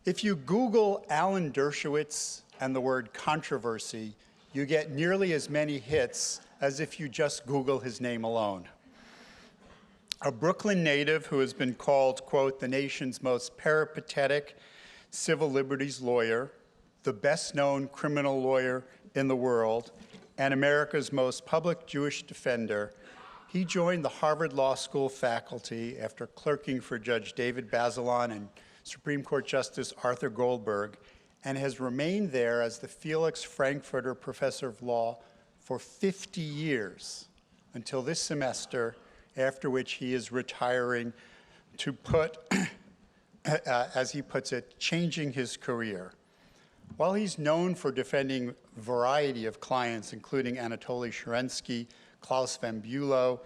If you Google Alan Dershowitz and the word controversy, you get nearly as many hits as if you just Google his name alone. A Brooklyn native who has been called, quote, the nation's most peripatetic civil liberties lawyer, the best-known criminal lawyer in the world, and America's most public Jewish defender, he joined the Harvard Law School faculty after clerking for Judge David Bazelon and Supreme Court Justice Arthur Goldberg, and has remained there as the Felix Frankfurter Professor of Law for 50 years until this semester, after which he is retiring to put, as he puts it, changing his career. While he's known for defending a variety of clients, including Anatoly Sharansky, Klaus Van Bülow,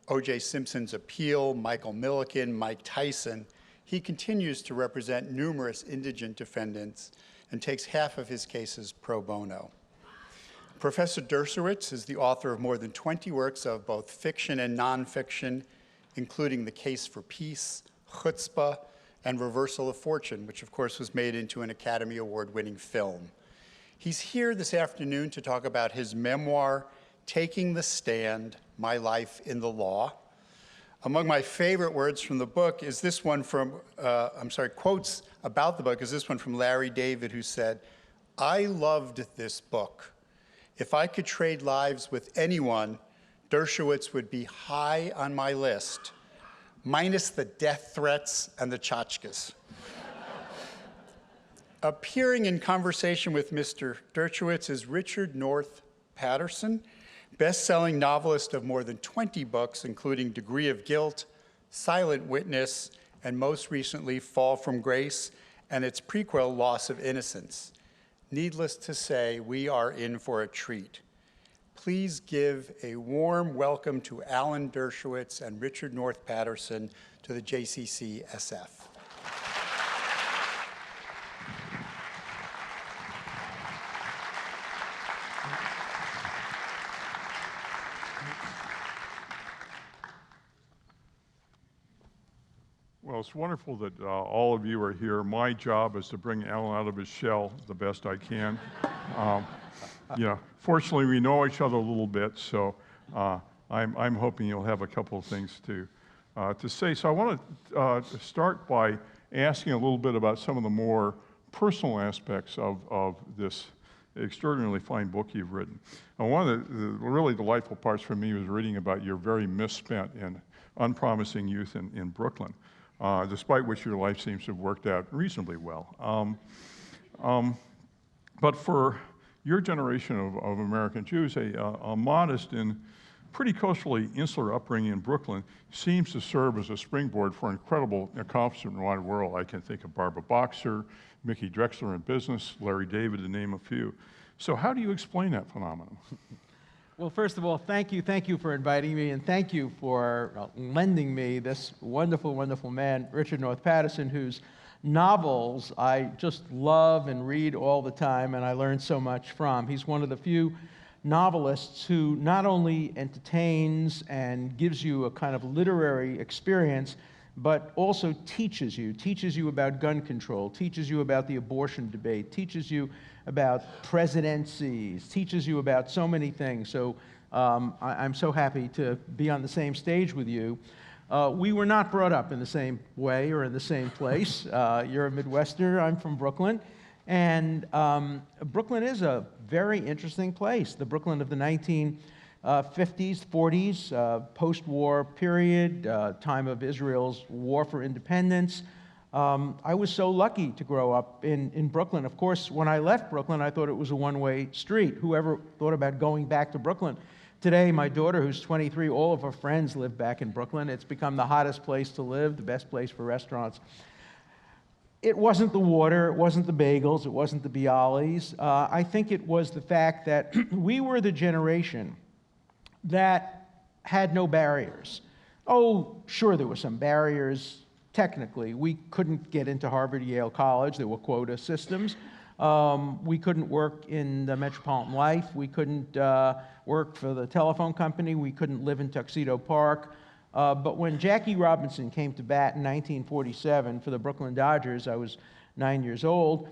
O.J. Simpson's appeal, Michael Milliken, Mike Tyson, he continues to represent numerous indigent defendants and takes half of his cases pro bono. Professor Dershowitz is the author of more than 20 works of both fiction and nonfiction, including The Case for Peace, Chutzpah, and Reversal of Fortune, which of course was made into an Academy Award-winning film. He's here this afternoon to talk about his memoir, Taking the Stand, My Life in the Law. Among my favorite words from the book is this one from, quotes about the book is this one from Larry David, who said, "I loved this book. If I could trade lives with anyone, Dershowitz would be high on my list, minus the death threats and the tchotchkes." Appearing in conversation with Mr. Dershowitz is Richard North Patterson, best-selling novelist of more than 20 books, including Degree of Guilt, Silent Witness, and most recently, Fall from Grace, and its prequel, Loss of Innocence. Needless to say, we are in for a treat. Please give a warm welcome to Alan Dershowitz and Richard North Patterson to the JCC SF. Well, it's wonderful that all of you are here. My job is to bring Alan out of his shell the best I can. Fortunately, we know each other a little bit, so I'm hoping you'll have a couple of things to say. So I want to start by asking a little bit about some of the more personal aspects of this extraordinarily fine book you've written. And one of the really delightful parts for me was reading about your very misspent and unpromising youth in Brooklyn. Despite which your life seems to have worked out reasonably well. But for your generation of American Jews, a modest and pretty coastally insular upbringing in Brooklyn seems to serve as a springboard for incredible accomplishment in the wide world. I can think of Barbara Boxer, Mickey Drexler in business, Larry David, to name a few. So how do you explain that phenomenon? Well, first of all, thank you for inviting me, and thank you for lending me this wonderful, wonderful man, Richard North Patterson, whose novels I just love and read all the time, and I learn so much from. He's one of the few novelists who not only entertains and gives you a kind of literary experience, but also teaches you about gun control, teaches you about the abortion debate, teaches you about presidencies, teaches you about so many things. So I'm so happy to be on the same stage with you. We were not brought up in the same way or in the same place. You're a Midwesterner, I'm from Brooklyn. And Brooklyn is a very interesting place. The Brooklyn of the 1950s, 40s, post-war period, time of Israel's war for independence. I was so lucky to grow up in Brooklyn. Of course, when I left Brooklyn, I thought it was a one-way street. Whoever thought about going back to Brooklyn? Today, my daughter, who's 23, all of her friends live back in Brooklyn. It's become the hottest place to live, the best place for restaurants. It wasn't the water, it wasn't the bagels, it wasn't the Bialys. I think it was the fact that we were the generation that had no barriers. Oh, sure, there were some barriers. Technically, we couldn't get into Harvard, Yale College. There were quota systems. We couldn't work in the Metropolitan Life. We couldn't work for the telephone company. We couldn't live in Tuxedo Park. But when Jackie Robinson came to bat in 1947 for the Brooklyn Dodgers, I was 9 years old.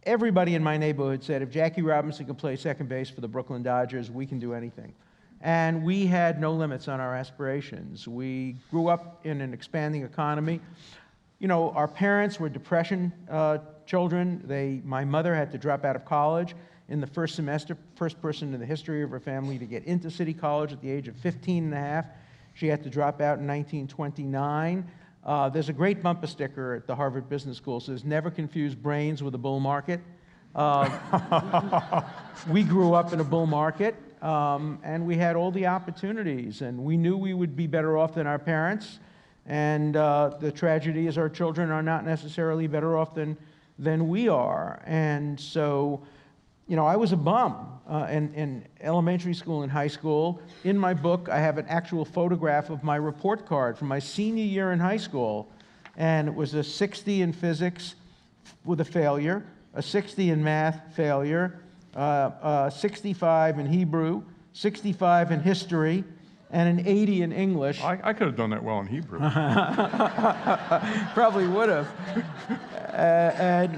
Everybody in my neighborhood said, if Jackie Robinson can play second base for the Brooklyn Dodgers, we can do anything. And we had no limits on our aspirations. We grew up in an expanding economy. You know, our parents were Depression children. My mother had to drop out of college in the first semester, first person in the history of her family to get into City College at the age of 15 and a half. She had to drop out in 1929. There's a great bumper sticker at the Harvard Business School that says, never confuse brains with a bull market. We grew up in a bull market, and we had all the opportunities, and we knew we would be better off than our parents. And the tragedy is our children are not necessarily better off than we are. And so, you know, I was a bum in elementary school and high school. In my book, I have an actual photograph of my report card from my senior year in high school. And it was a 60 in physics with a failure, a 60 in math failure, 65 in Hebrew, 65 in history, and an 80 in English. I could have done that well in Hebrew. Probably would have.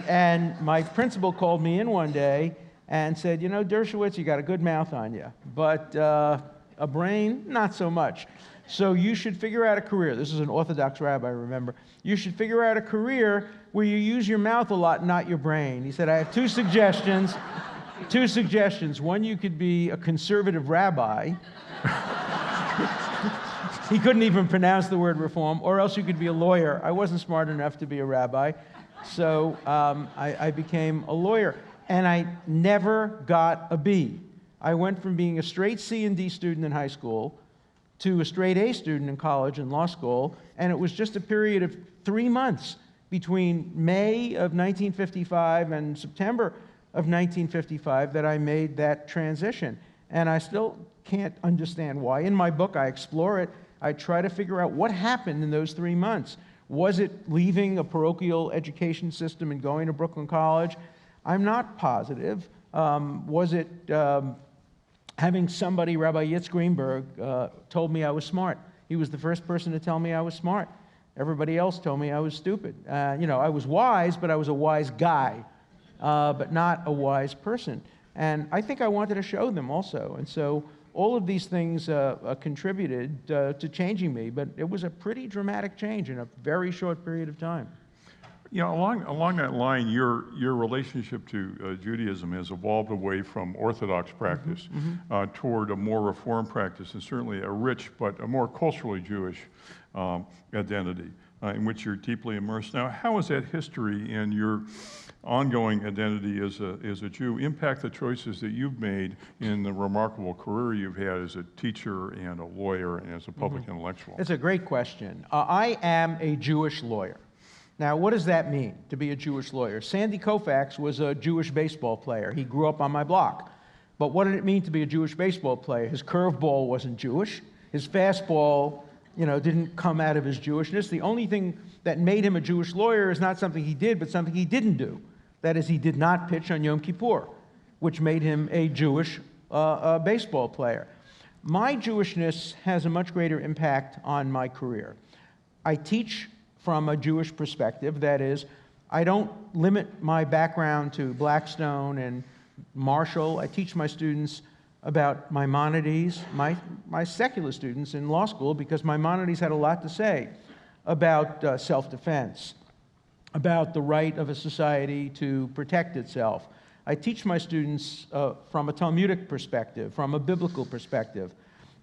And my principal called me in one day and said, you know, Dershowitz, you got a good mouth on you, but a brain, not so much. So you should figure out a career. This is an Orthodox rabbi, remember. You should figure out a career where you use your mouth a lot, not your brain. He said, I have two suggestions. Two suggestions. One, you could be a conservative rabbi. He couldn't even pronounce the word reform, or else you could be a lawyer. I wasn't smart enough to be a rabbi, so I became a lawyer. And I never got a B. I went from being a straight C and D student in high school to a straight A student in college and law school, and it was just a period of 3 months between May of 1955 and September of 1955 that I made that transition. And I still can't understand why. In my book, I explore it. I try to figure out what happened in those 3 months. Was it leaving a parochial education system and going to Brooklyn College? I'm not positive. Was it having somebody, Rabbi Yitz Greenberg, told me I was smart? He was the first person to tell me I was smart. Everybody else told me I was stupid. You know, I was wise, but I was a wise guy, but not a wise person. And I think I wanted to show them also. And so all of these things contributed to changing me, but it was a pretty dramatic change in a very short period of time. You know, along that line, your relationship to Judaism has evolved away from Orthodox practice toward a more Reform practice, and certainly a rich but a more culturally Jewish identity in which you're deeply immersed. Now, how has that history and your ongoing identity as a Jew impact the choices that you've made in the remarkable career you've had as a teacher and a lawyer and as a public intellectual? It's a great question. I am a Jewish lawyer. Now, what does that mean, to be a Jewish lawyer? Sandy Koufax was a Jewish baseball player. He grew up on my block. But what did it mean to be a Jewish baseball player? His curveball wasn't Jewish. His fastball, you know, didn't come out of his Jewishness. The only thing that made him a Jewish lawyer is not something he did, but something he didn't do. That is, he did not pitch on Yom Kippur, which made him a Jewish baseball player. My Jewishness has a much greater impact on my career. I teach from a Jewish perspective. That is, I don't limit my background to Blackstone and Marshall. I teach my students about Maimonides, my secular students in law school, because Maimonides had a lot to say about self-defense, about the right of a society to protect itself. I teach my students from a Talmudic perspective, from a biblical perspective.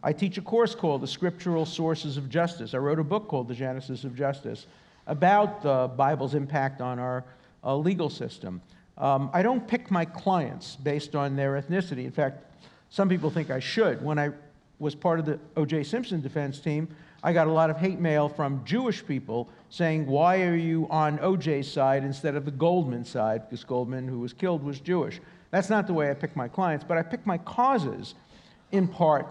I teach a course called The Scriptural Sources of Justice. I wrote a book called The Genesis of Justice about the Bible's impact on our legal system. I don't pick my clients based on their ethnicity. In fact, some people think I should. When I was part of the O.J. Simpson defense team, I got a lot of hate mail from Jewish people saying, why are you on O.J.'s side instead of the Goldman side? Because Goldman, who was killed, was Jewish. That's not the way I pick my clients, but I pick my causes in part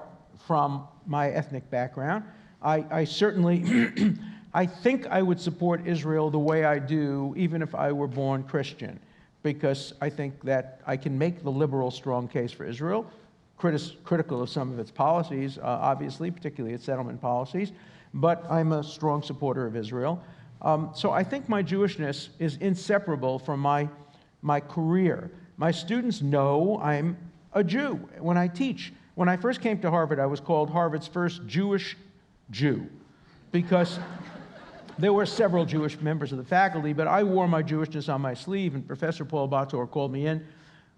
from my ethnic background. I certainly, I think I would support Israel the way I do, even if I were born Christian, because I think that I can make the liberal strong case for Israel, critical of some of its policies, obviously, particularly its settlement policies, but I'm a strong supporter of Israel. So I think my Jewishness is inseparable from my career. My students know I'm a Jew when I teach. When I first came to Harvard, I was called Harvard's first Jewish Jew because there were several Jewish members of the faculty, but I wore my Jewishness on my sleeve, and Professor Paul Bator called me in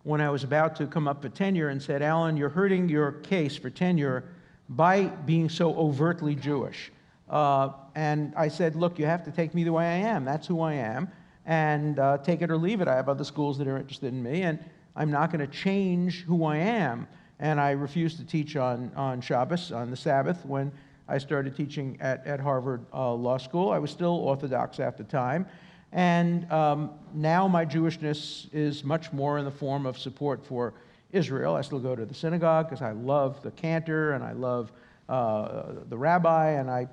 when I was about to come up for tenure and said, "Alan, you're hurting your case for tenure by being so overtly Jewish." And I said, "Look, you have to take me the way I am. That's who I am. And take it or leave it. I have other schools that are interested in me, and I'm not going to change who I am." And I refused to teach on Shabbos, on the Sabbath, when I started teaching at Harvard Law School. I was still Orthodox at the time. And now my Jewishness is much more in the form of support for Israel. I still go to the synagogue because I love the cantor and I love the rabbi, and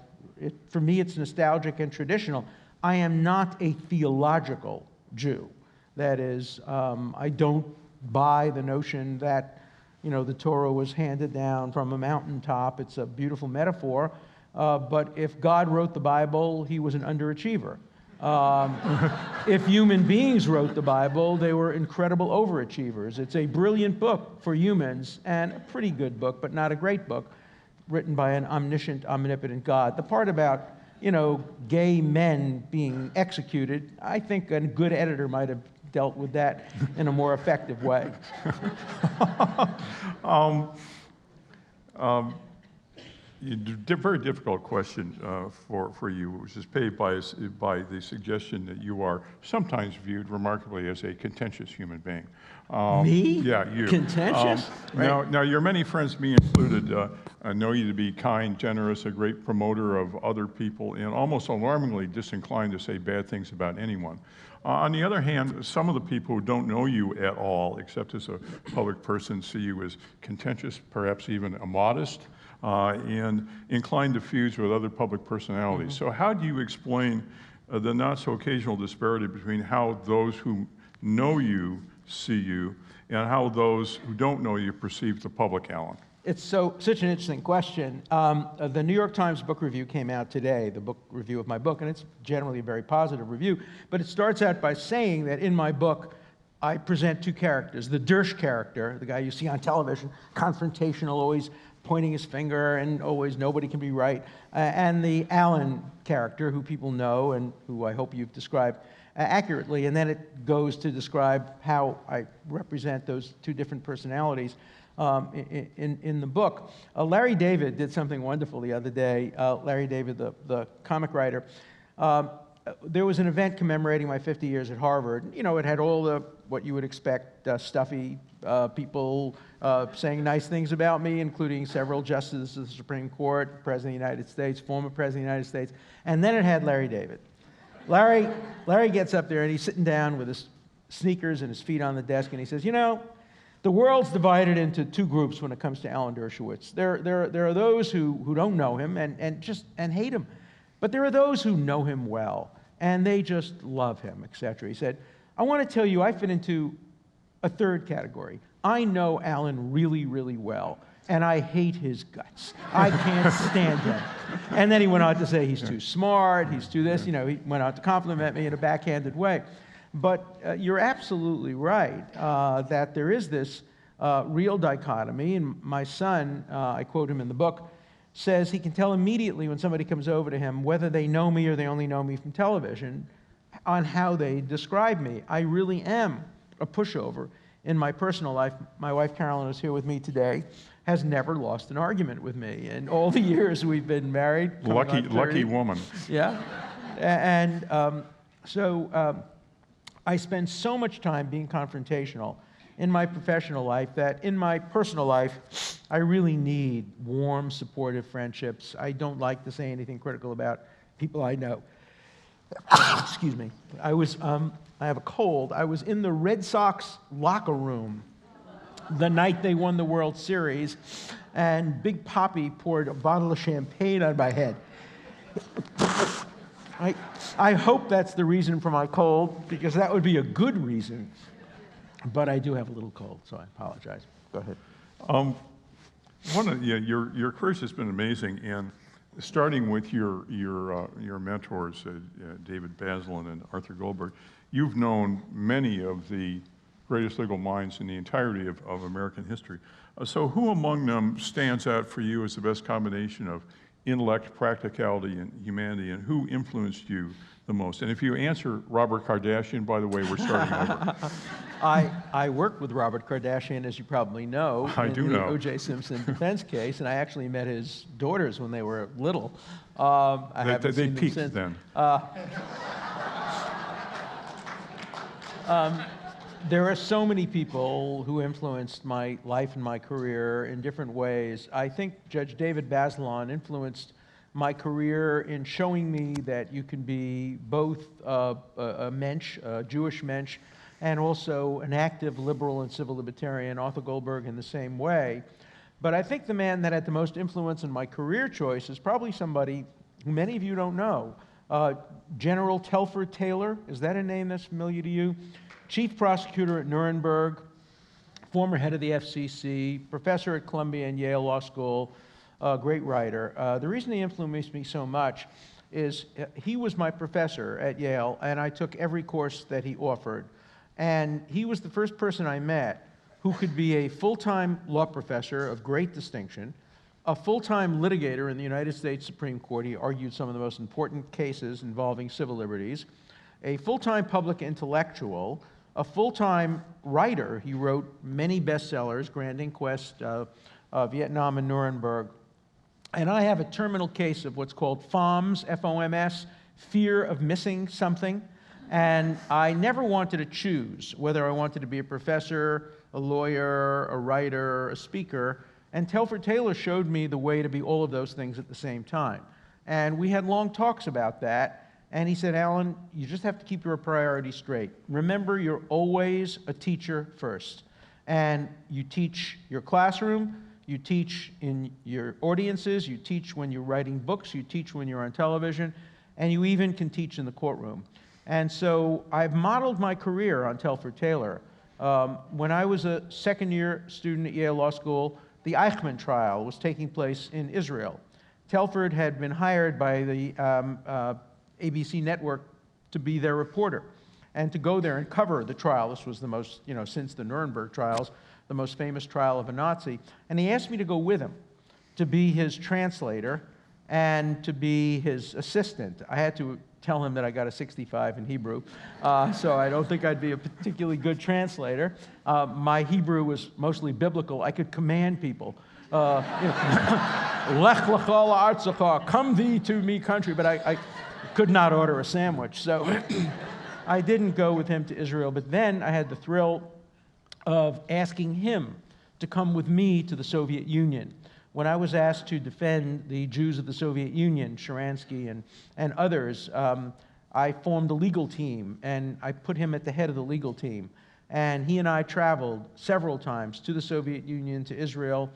for me it's nostalgic and traditional. I am not a theological Jew. That is, I don't buy the notion that the Torah was handed down from a mountaintop. It's a beautiful metaphor, but if God wrote the Bible, he was an underachiever. If human beings wrote the Bible, they were incredible overachievers. It's a brilliant book for humans, and a pretty good book, but not a great book, written by an omniscient, omnipotent God. The part about, gay men being executed, I think a good editor might have dealt with that in a more effective way. Very difficult question for you, which is paid by the suggestion that you are sometimes viewed remarkably as a contentious human being. Me? Yeah, you. Contentious? Right. Now, your many friends, me included, know you to be kind, generous, a great promoter of other people, and almost alarmingly disinclined to say bad things about anyone. On the other hand, some of the people who don't know you at all, except as a public person, see you as contentious, perhaps even immodest, and inclined to fuse with other public personalities. So how do you explain the not-so-occasional disparity between how those who know you see you and how those who don't know you perceive the public, Alan? It's such an interesting question. The New York Times book review came out today, the book review of my book, and it's generally a very positive review. But it starts out by saying that in my book, I present two characters. The Dersh character, the guy you see on television, confrontational, always pointing his finger, and always nobody can be right, and the Alan character, who people know and who I hope you've described accurately. And then it goes to describe how I represent those two different personalities in the book. Larry David did something wonderful the other day. Larry David, the comic writer, there was an event commemorating my 50 years at Harvard. It had all what you would expect, stuffy people saying nice things about me, including several justices of the Supreme Court, President of the United States, former President of the United States, and then it had Larry David. Larry gets up there and he's sitting down with his sneakers and his feet on the desk, and he says, the world's divided into two groups when it comes to Alan Dershowitz. There are those who don't know him and hate him, but there are those who know him well and they just love him, etc. He said, I want to tell you, I fit into a third category. I know Alan really, really well, and I hate his guts. I can't stand him. And then he went on to say he's too smart, he's too this, he went on to compliment me in a backhanded way. But you're absolutely right that there is this real dichotomy, and my son, I quote him in the book, says he can tell immediately when somebody comes over to him whether they know me or they only know me from television on how they describe me. I really am a pushover in my personal life. My wife, Carolyn, is here with me today, has never lost an argument with me in all the years we've been married. Lucky woman. Yeah. And so I spend so much time being confrontational in my professional life that in my personal life, I really need warm, supportive friendships. I don't like to say anything critical about people I know. Excuse me. I have a cold. I was in the Red Sox locker room the night they won the World Series, and Big Papi poured a bottle of champagne on my head. I hope that's the reason for my cold, because that would be a good reason. But I do have a little cold, so I apologize. Go ahead. Your career has been amazing, and starting with your mentors, David Bazelon and Arthur Goldberg, you've known many of the greatest legal minds in the entirety of American history. So who among them stands out for you as the best combination of intellect, practicality, and humanity, and who influenced you the most? And if you answer Robert Kardashian, by the way, we're starting over. I worked with Robert Kardashian, as you probably know, in the O.J. Simpson defense case, and I actually met his daughters when they were little. They peaked then. There are so many people who influenced my life and my career in different ways. I think Judge David Bazelon influenced my career in showing me that you can be both a mensch, a Jewish mensch, and also an active liberal and civil libertarian, Arthur Goldberg in the same way. But I think the man that had the most influence in my career choice is probably somebody who many of you don't know. General Telford Taylor, is that a name that's familiar to you? Chief prosecutor at Nuremberg, former head of the FCC, professor at Columbia and Yale Law School, great writer. The reason he influenced me so much is he was my professor at Yale, and I took every course that he offered. And he was the first person I met who could be a full-time law professor of great distinction, a full-time litigator in the United States Supreme Court. He argued some of the most important cases involving civil liberties, a full-time public intellectual, a full-time writer. He wrote many bestsellers, Grand Inquest, Vietnam and Nuremberg. And I have a terminal case of what's called FOMS, F-O-M-S, fear of missing something. And I never wanted to choose whether I wanted to be a professor, a lawyer, a writer, a speaker. And Telford Taylor showed me the way to be all of those things at the same time. And we had long talks about that. And he said, Alan, you just have to keep your priorities straight. Remember, you're always a teacher first. And you teach your classroom, you teach in your audiences, you teach when you're writing books, you teach when you're on television, and you even can teach in the courtroom. And so I've modeled my career on Telford Taylor. When I was a second-year student at Yale Law School, the Eichmann trial was taking place in Israel. Telford had been hired by the ABC network to be their reporter and to go there and cover the trial. This was the most, since the Nuremberg trials, the most famous trial of a Nazi. And he asked me to go with him, to be his translator and to be his assistant. I had to tell him that I got a 65 in Hebrew, so I don't think I'd be a particularly good translator. My Hebrew was mostly biblical. I could command people. Lech lecha la'artzecha, come thee to me country, but I could not order a sandwich. So I didn't go with him to Israel, but then I had the thrill of asking him to come with me to the Soviet Union. When I was asked to defend the Jews of the Soviet Union, Sharansky and others, I formed a legal team, and I put him at the head of the legal team. And he and I traveled several times to the Soviet Union, to Israel,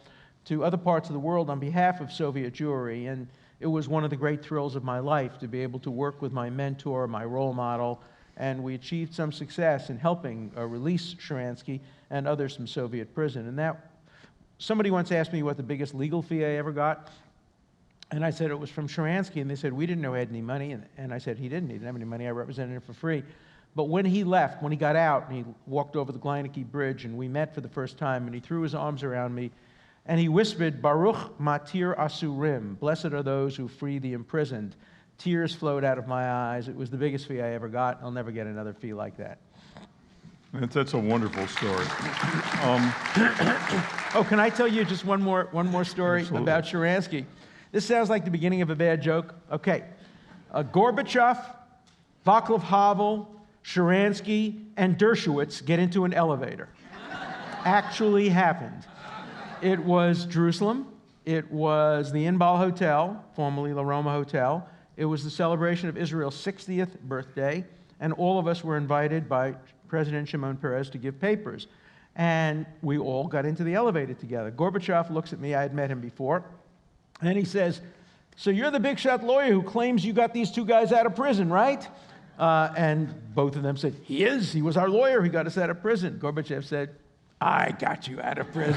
to other parts of the world on behalf of Soviet Jewry. And it was one of the great thrills of my life to be able to work with my mentor, my role model, and we achieved some success in helping release Sharansky and others from Soviet prison. And that, somebody once asked me what the biggest legal fee I ever got, and I said it was from Sharansky, and they said, we didn't know he had any money, and I said, he didn't have any money, I represented him for free. But when he left, when he got out, and he walked over the Gleineke Bridge, and we met for the first time, and he threw his arms around me, and he whispered, Baruch matir asurim, blessed are those who free the imprisoned. Tears flowed out of my eyes. It was the biggest fee I ever got. I'll never get another fee like that. That's a wonderful story. Oh, can I tell you just one more story Absolutely. About Sharansky? This sounds like the beginning of a bad joke. Okay. Gorbachev, Václav Havel, Sharansky, and Dershowitz get into an elevator. Actually happened. It was Jerusalem. It was the Inbal Hotel, formerly La Roma Hotel. It was the celebration of Israel's 60th birthday, and all of us were invited by President Shimon Peres to give papers. And we all got into the elevator together. Gorbachev looks at me, I had met him before, and he says, so you're the big shot lawyer who claims you got these two guys out of prison, right? And both of them said, he is. He was our lawyer. He got us out of prison. Gorbachev said, I got you out of prison.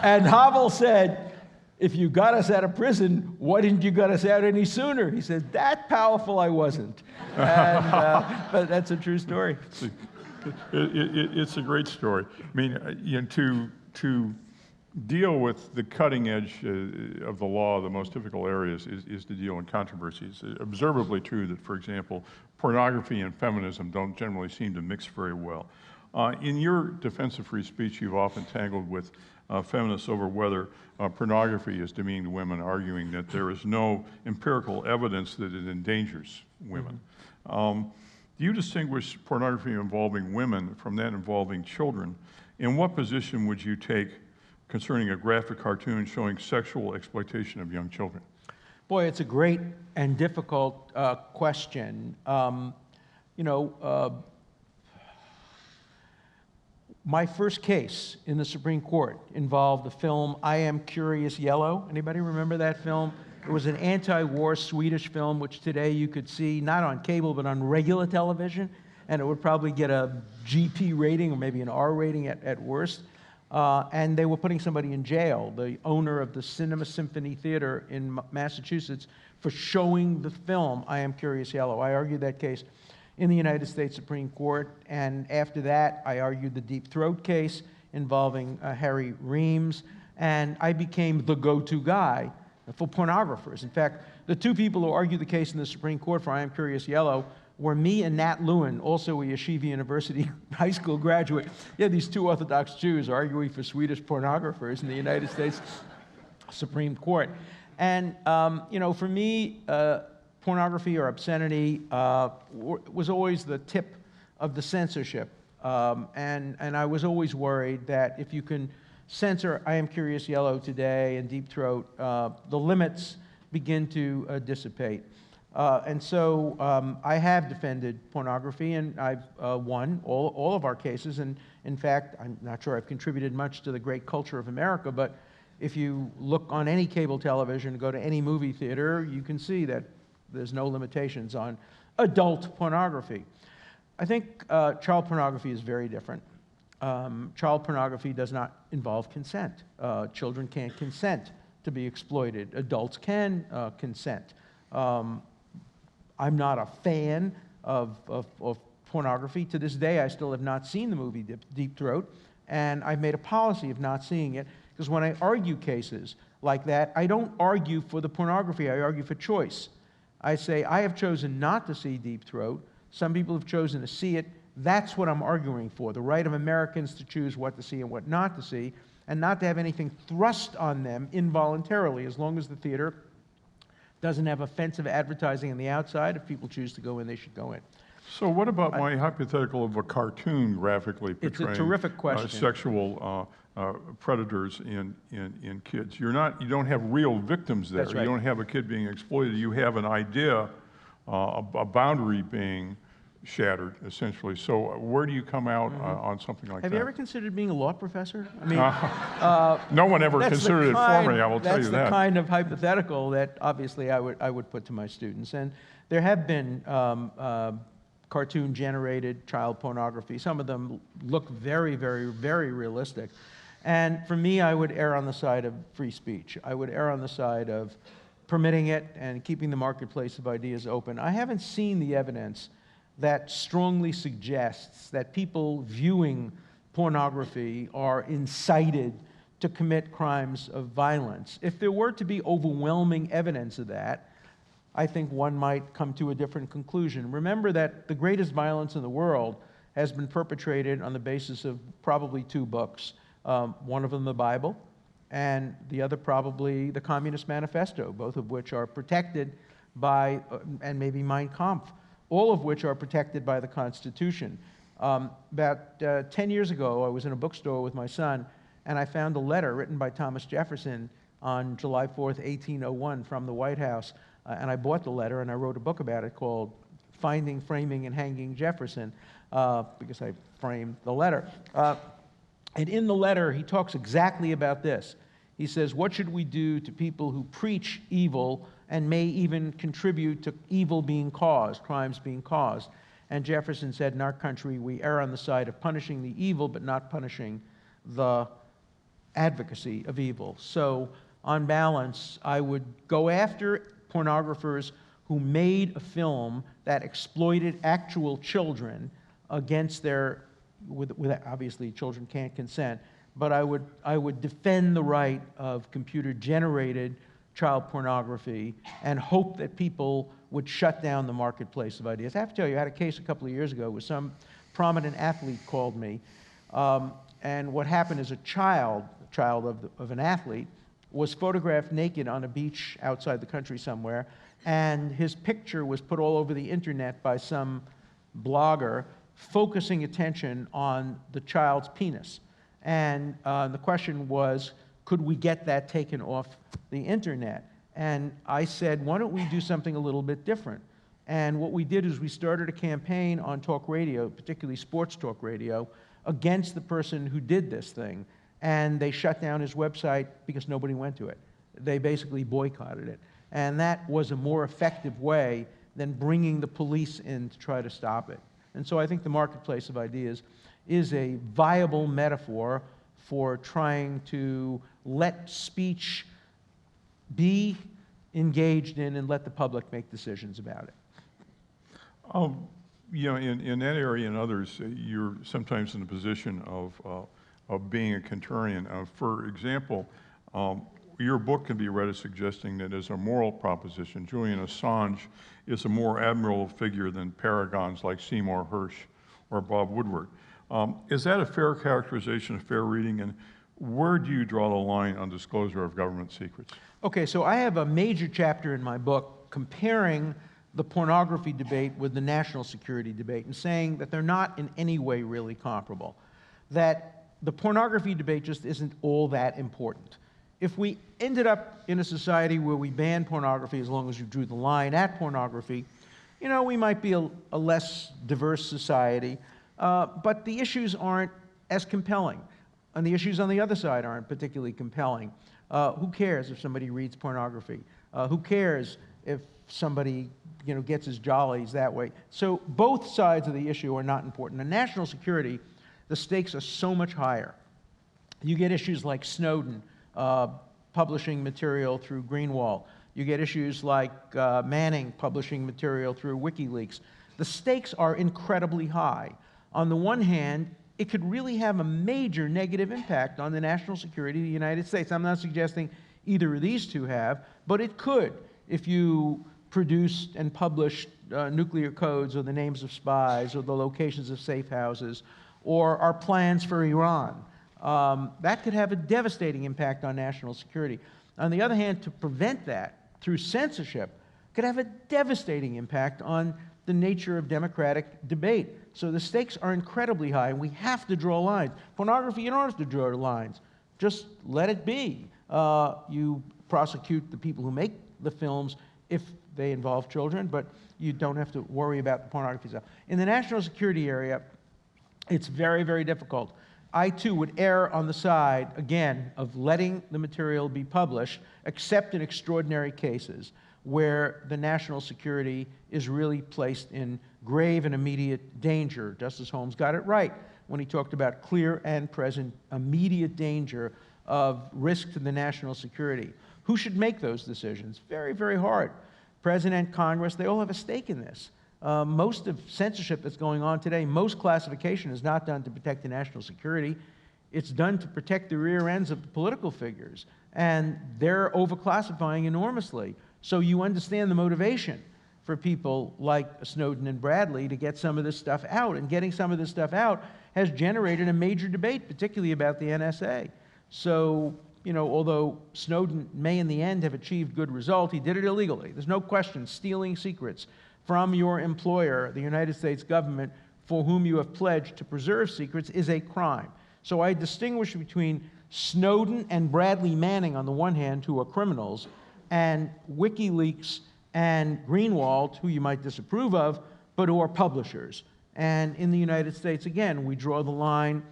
And Havel said, if you got us out of prison, why didn't you get us out any sooner? He said, that powerful I wasn't. And, but that's a true story. It's a great story. I mean, you know, to deal with the cutting edge of the law, the most difficult areas is to deal in controversies. It's observably true that, for example, pornography and feminism don't generally seem to mix very well. In your defense of free speech, you've often tangled with feminists over whether pornography is demeaning to women, arguing that there is no empirical evidence that it endangers women. Do you distinguish pornography involving women from that involving children? And what position would you take concerning a graphic cartoon showing sexual exploitation of young children? Boy, it's a great and difficult question. You know, my first case in the Supreme Court involved the film I Am Curious Yellow. Anybody remember that film? It was an anti-war Swedish film, which today you could see not on cable, but on regular television, and it would probably get a GP rating or maybe an R rating at worst. And they were putting somebody in jail, the owner of the Cinema Symphony Theater in Massachusetts, for showing the film I Am Curious Yellow. I argued that case in the United States Supreme Court, and after that, I argued the Deep Throat case involving Harry Reams, and I became the go-to guy for pornographers. In fact, the two people who argued the case in the Supreme Court for I Am Curious Yellow were me and Nat Lewin, also a Yeshiva University high school graduate. You had these two Orthodox Jews arguing for Swedish pornographers in the United States Supreme Court. And, you know, for me, pornography or obscenity was always the tip of the censorship. And I was always worried that if you can censor I Am Curious Yellow today and Deep Throat, the limits begin to dissipate. And so I have defended pornography, and I've won all of our cases. And in fact, I'm not sure I've contributed much to the great culture of America, but if you look on any cable television, go to any movie theater, you can see that there's no limitations on adult pornography. I think child pornography is very different. Child pornography does not involve consent. Children can't consent to be exploited. Adults can consent. I'm not a fan of pornography. To this day, I still have not seen the movie Deep Throat, and I've made a policy of not seeing it, because when I argue cases like that, I don't argue for the pornography, I argue for choice. I say, I have chosen not to see Deep Throat. Some people have chosen to see it. That's what I'm arguing for, the right of Americans to choose what to see and what not to see, and not to have anything thrust on them involuntarily, as long as the theater doesn't have offensive advertising on the outside. If people choose to go in, they should go in. So what about my hypothetical of a cartoon graphically portraying it's a terrific question. Sexual predators in kids? You don't have real victims there. That's right. You don't have a kid being exploited. You have an idea, a boundary being shattered, essentially. So where do you come out on something like that? Have you ever considered being a law professor? I mean, no one ever considered it for me, I will tell you that. That's the kind of hypothetical that obviously I would put to my students. And there have been cartoon-generated child pornography. Some of them look very, very, very realistic. And for me, I would err on the side of free speech. I would err on the side of permitting it and keeping the marketplace of ideas open. I haven't seen the evidence that strongly suggests that people viewing pornography are incited to commit crimes of violence. If there were to be overwhelming evidence of that, I think one might come to a different conclusion. Remember that the greatest violence in the world has been perpetrated on the basis of probably two books. One of them the Bible, and the other probably the Communist Manifesto, both of which are protected by, and maybe Mein Kampf, all of which are protected by the Constitution. About 10 years ago, I was in a bookstore with my son, and I found a letter written by Thomas Jefferson on July 4th, 1801, from the White House. And I bought the letter, and I wrote a book about it called Finding, Framing, and Hanging Jefferson, because I framed the letter. And in the letter, he talks exactly about this. He says, what should we do to people who preach evil and may even contribute to evil being caused, crimes being caused? And Jefferson said, in our country, we err on the side of punishing the evil, but not punishing the advocacy of evil. So on balance, I would go after pornographers who made a film that exploited actual children against their, obviously children can't consent, but I would defend the right of computer-generated child pornography and hope that people would shut down the marketplace of ideas. I have to tell you, I had a case a couple of years ago where some prominent athlete called me, and what happened is a child of an athlete was photographed naked on a beach outside the country somewhere, and his picture was put all over the internet by some blogger focusing attention on the child's penis. And the question was, could we get that taken off the internet? And I said, why don't we do something a little bit different? And what we did is we started a campaign on talk radio, particularly sports talk radio, against the person who did this thing. And they shut down his website because nobody went to it. They basically boycotted it. And that was a more effective way than bringing the police in to try to stop it. And so I think the marketplace of ideas is a viable metaphor for trying to let speech be engaged in and let the public make decisions about it. You know, in that area and others, you're sometimes in the position of being a contrarian. For example, your book can be read as suggesting that as a moral proposition, Julian Assange is a more admirable figure than paragons like Seymour Hersh or Bob Woodward. Is that a fair characterization, a fair reading, and where do you draw the line on disclosure of government secrets? Okay, so I have a major chapter in my book comparing the pornography debate with the national security debate and saying that they're not in any way really comparable, that the pornography debate just isn't all that important. If we ended up in a society where we banned pornography as long as you drew the line at pornography, you know, we might be a less diverse society, but the issues aren't as compelling. And the issues on the other side aren't particularly compelling. Who cares if somebody reads pornography? Who cares if somebody, you know, gets his jollies that way? So both sides of the issue are not important. In national security, the stakes are so much higher. You get issues like Snowden publishing material through Greenwall. You get issues like Manning publishing material through WikiLeaks. The stakes are incredibly high. On the one hand, it could really have a major negative impact on the national security of the United States. I'm not suggesting either of these two have, but it could if you produced and published nuclear codes or the names of spies or the locations of safe houses or our plans for Iran. That could have a devastating impact on national security. On the other hand, to prevent that through censorship could have a devastating impact on the nature of democratic debate. So the stakes are incredibly high, and we have to draw lines. Pornography, you don't have to draw lines. Just let it be. You prosecute the people who make the films if they involve children, but you don't have to worry about the pornography stuff. In the national security area, it's very, very difficult. I, too, would err on the side, again, of letting the material be published, except in extraordinary cases where the national security is really placed in grave and immediate danger. Justice Holmes got it right when he talked about clear and present immediate danger of risk to the national security. Who should make those decisions? Very, very hard. President, Congress, they all have a stake in this. Most of censorship that's going on today, most classification is not done to protect the national security. It's done to protect the rear ends of the political figures. And they're overclassifying enormously. So you understand the motivation for people like Snowden and Bradley to get some of this stuff out. And getting some of this stuff out has generated a major debate, particularly about the NSA. So, you know, although Snowden may in the end have achieved good result, he did it illegally. There's no question stealing secrets from your employer, the United States government, for whom you have pledged to preserve secrets, is a crime. So I distinguish between Snowden and Bradley Manning on the one hand, who are criminals, and WikiLeaks and Greenwald, who you might disapprove of, but who are publishers. And in the United States, again, we draw the line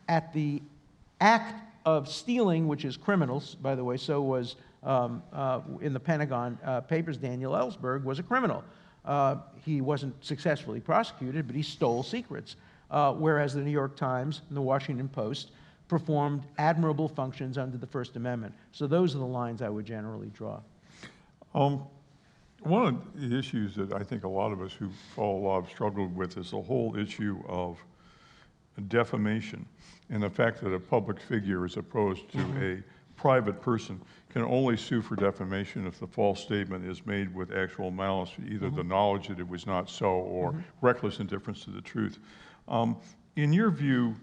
at the act of stealing, which is criminals, by the way, so was in the Pentagon Papers, Daniel Ellsberg was a criminal. He wasn't successfully prosecuted, but he stole secrets, whereas the New York Times and the Washington Post performed admirable functions under the First Amendment. So those are the lines I would generally draw. One of the issues that I think a lot of us who follow law have struggled with is the whole issue of defamation and the fact that a public figure, as opposed to a private person, can only sue for defamation if the false statement is made with actual malice, either the knowledge that it was not so or reckless indifference to the truth. In your view,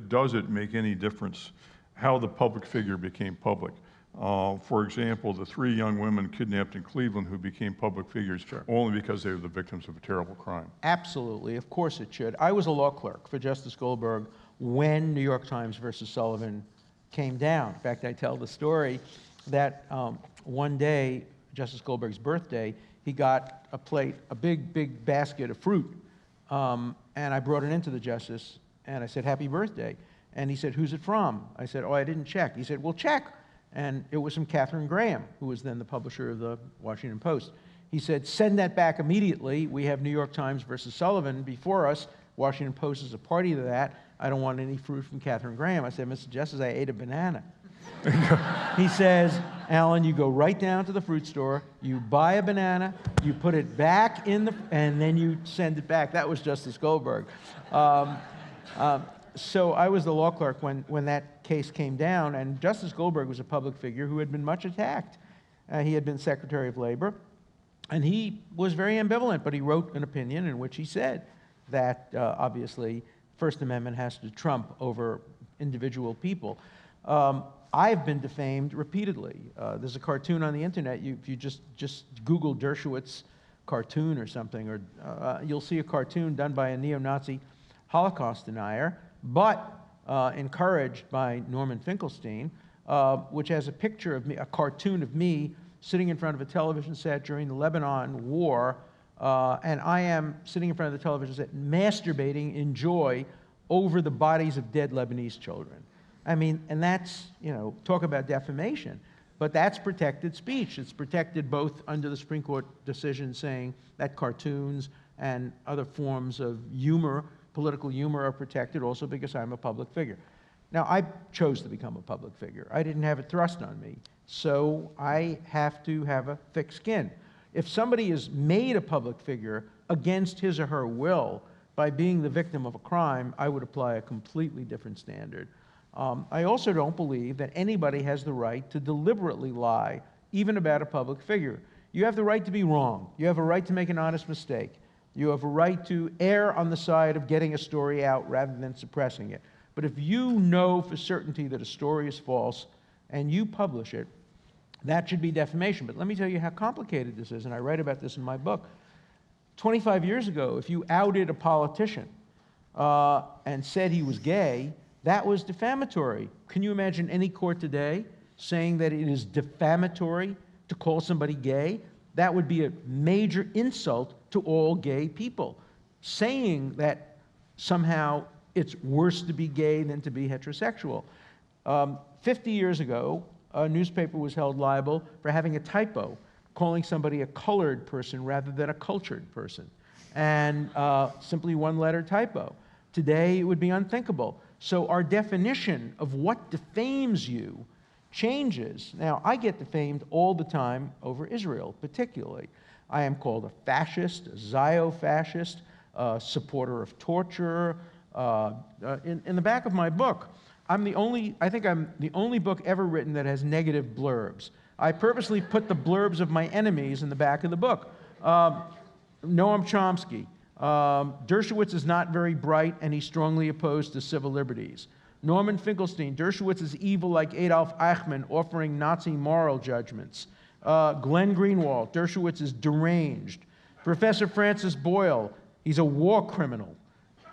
does it make any difference how the public figure became public? For example, the 3 young women kidnapped in Cleveland who became public figures only because they were the victims of a terrible crime. Absolutely, of course it should. I was a law clerk for Justice Goldberg when New York Times versus Sullivan came down. In fact, I tell the story that one day, Justice Goldberg's birthday, he got a big basket of fruit, and I brought it into the justice, and I said, "Happy birthday." And he said, "Who's it from?" I said, "Oh, I didn't check." He said, "Well, check." And it was from Katharine Graham, who was then the publisher of the Washington Post. He said, "Send that back immediately. We have New York Times versus Sullivan before us. Washington Post is a party to that. I don't want any fruit from Katharine Graham." I said, "Mr. Justice, I ate a banana." He says, "Alan, you go right down to the fruit store, you buy a banana, you put it back in and then you send it back." That was Justice Goldberg. So I was the law clerk when that case came down, and Justice Goldberg was a public figure who had been much attacked. He had been Secretary of Labor, and he was very ambivalent, but he wrote an opinion in which he said that obviously First Amendment has to trump over individual people. I've been defamed repeatedly. There's a cartoon on the internet. If you just Google Dershowitz cartoon or something, or you'll see a cartoon done by a neo-Nazi Holocaust denier, but encouraged by Norman Finkelstein, which has a picture of me, a cartoon of me sitting in front of a television set during the Lebanon War, and I am sitting in front of the television set masturbating in joy over the bodies of dead Lebanese children. I mean, and that's, talk about defamation, but that's protected speech. It's protected both under the Supreme Court decision saying that cartoons and other forms of humor, political humor, are protected, also because I'm a public figure. Now, I chose to become a public figure. I didn't have it thrust on me, so I have to have a thick skin. If somebody is made a public figure against his or her will by being the victim of a crime, I would apply a completely different standard. I also don't believe that anybody has the right to deliberately lie, even about a public figure. You have the right to be wrong. You have a right to make an honest mistake. You have a right to err on the side of getting a story out rather than suppressing it. But if you know for certainty that a story is false and you publish it, that should be defamation. But let me tell you how complicated this is, and I write about this in my book. 25 years ago, if you outed a politician and said he was gay, that was defamatory. Can you imagine any court today saying that it is defamatory to call somebody gay? That would be a major insult to all gay people. Saying that somehow it's worse to be gay than to be heterosexual. 50 years ago, a newspaper was held liable for having a typo, calling somebody a colored person rather than a cultured person, and simply one-letter typo. Today, it would be unthinkable. So our definition of what defames you changes. Now, I get defamed all the time over Israel, particularly. I am called a fascist, a zio-fascist, a supporter of torture. In the back of my book, I think I'm the only book ever written that has negative blurbs. I purposely put the blurbs of my enemies in the back of the book. Noam Chomsky. Dershowitz is not very bright, and he's strongly opposed to civil liberties. Norman Finkelstein. Dershowitz is evil like Adolf Eichmann, offering Nazi moral judgments. Glenn Greenwald. Dershowitz is deranged. Professor Francis Boyle. He's a war criminal.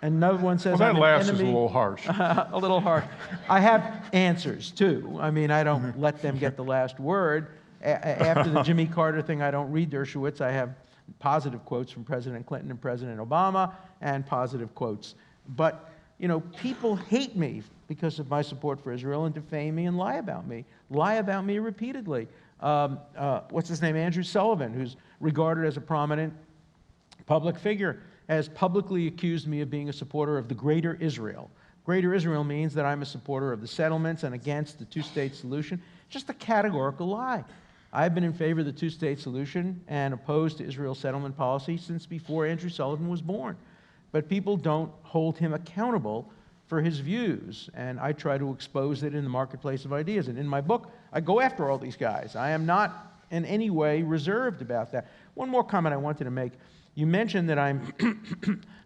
And no one says, well, that I'm last an enemy. is a little harsh. A little harsh. I have answers, too. I mean, I don't let them get the last word. After the Jimmy Carter thing, I don't read Dershowitz. I have positive quotes from President Clinton and President Obama, and positive quotes. But, people hate me because of my support for Israel and defame me and lie about me repeatedly. What's his name? Andrew Sullivan, who's regarded as a prominent public figure, has publicly accused me of being a supporter of the Greater Israel. Greater Israel means that I'm a supporter of the settlements and against the two-state solution. Just a categorical lie. I've been in favor of the two-state solution and opposed to Israel's settlement policy since before Andrew Sullivan was born. But people don't hold him accountable for his views, and I try to expose it in the marketplace of ideas. And in my book, I go after all these guys. I am not in any way reserved about that. One more comment I wanted to make. You mentioned that I'm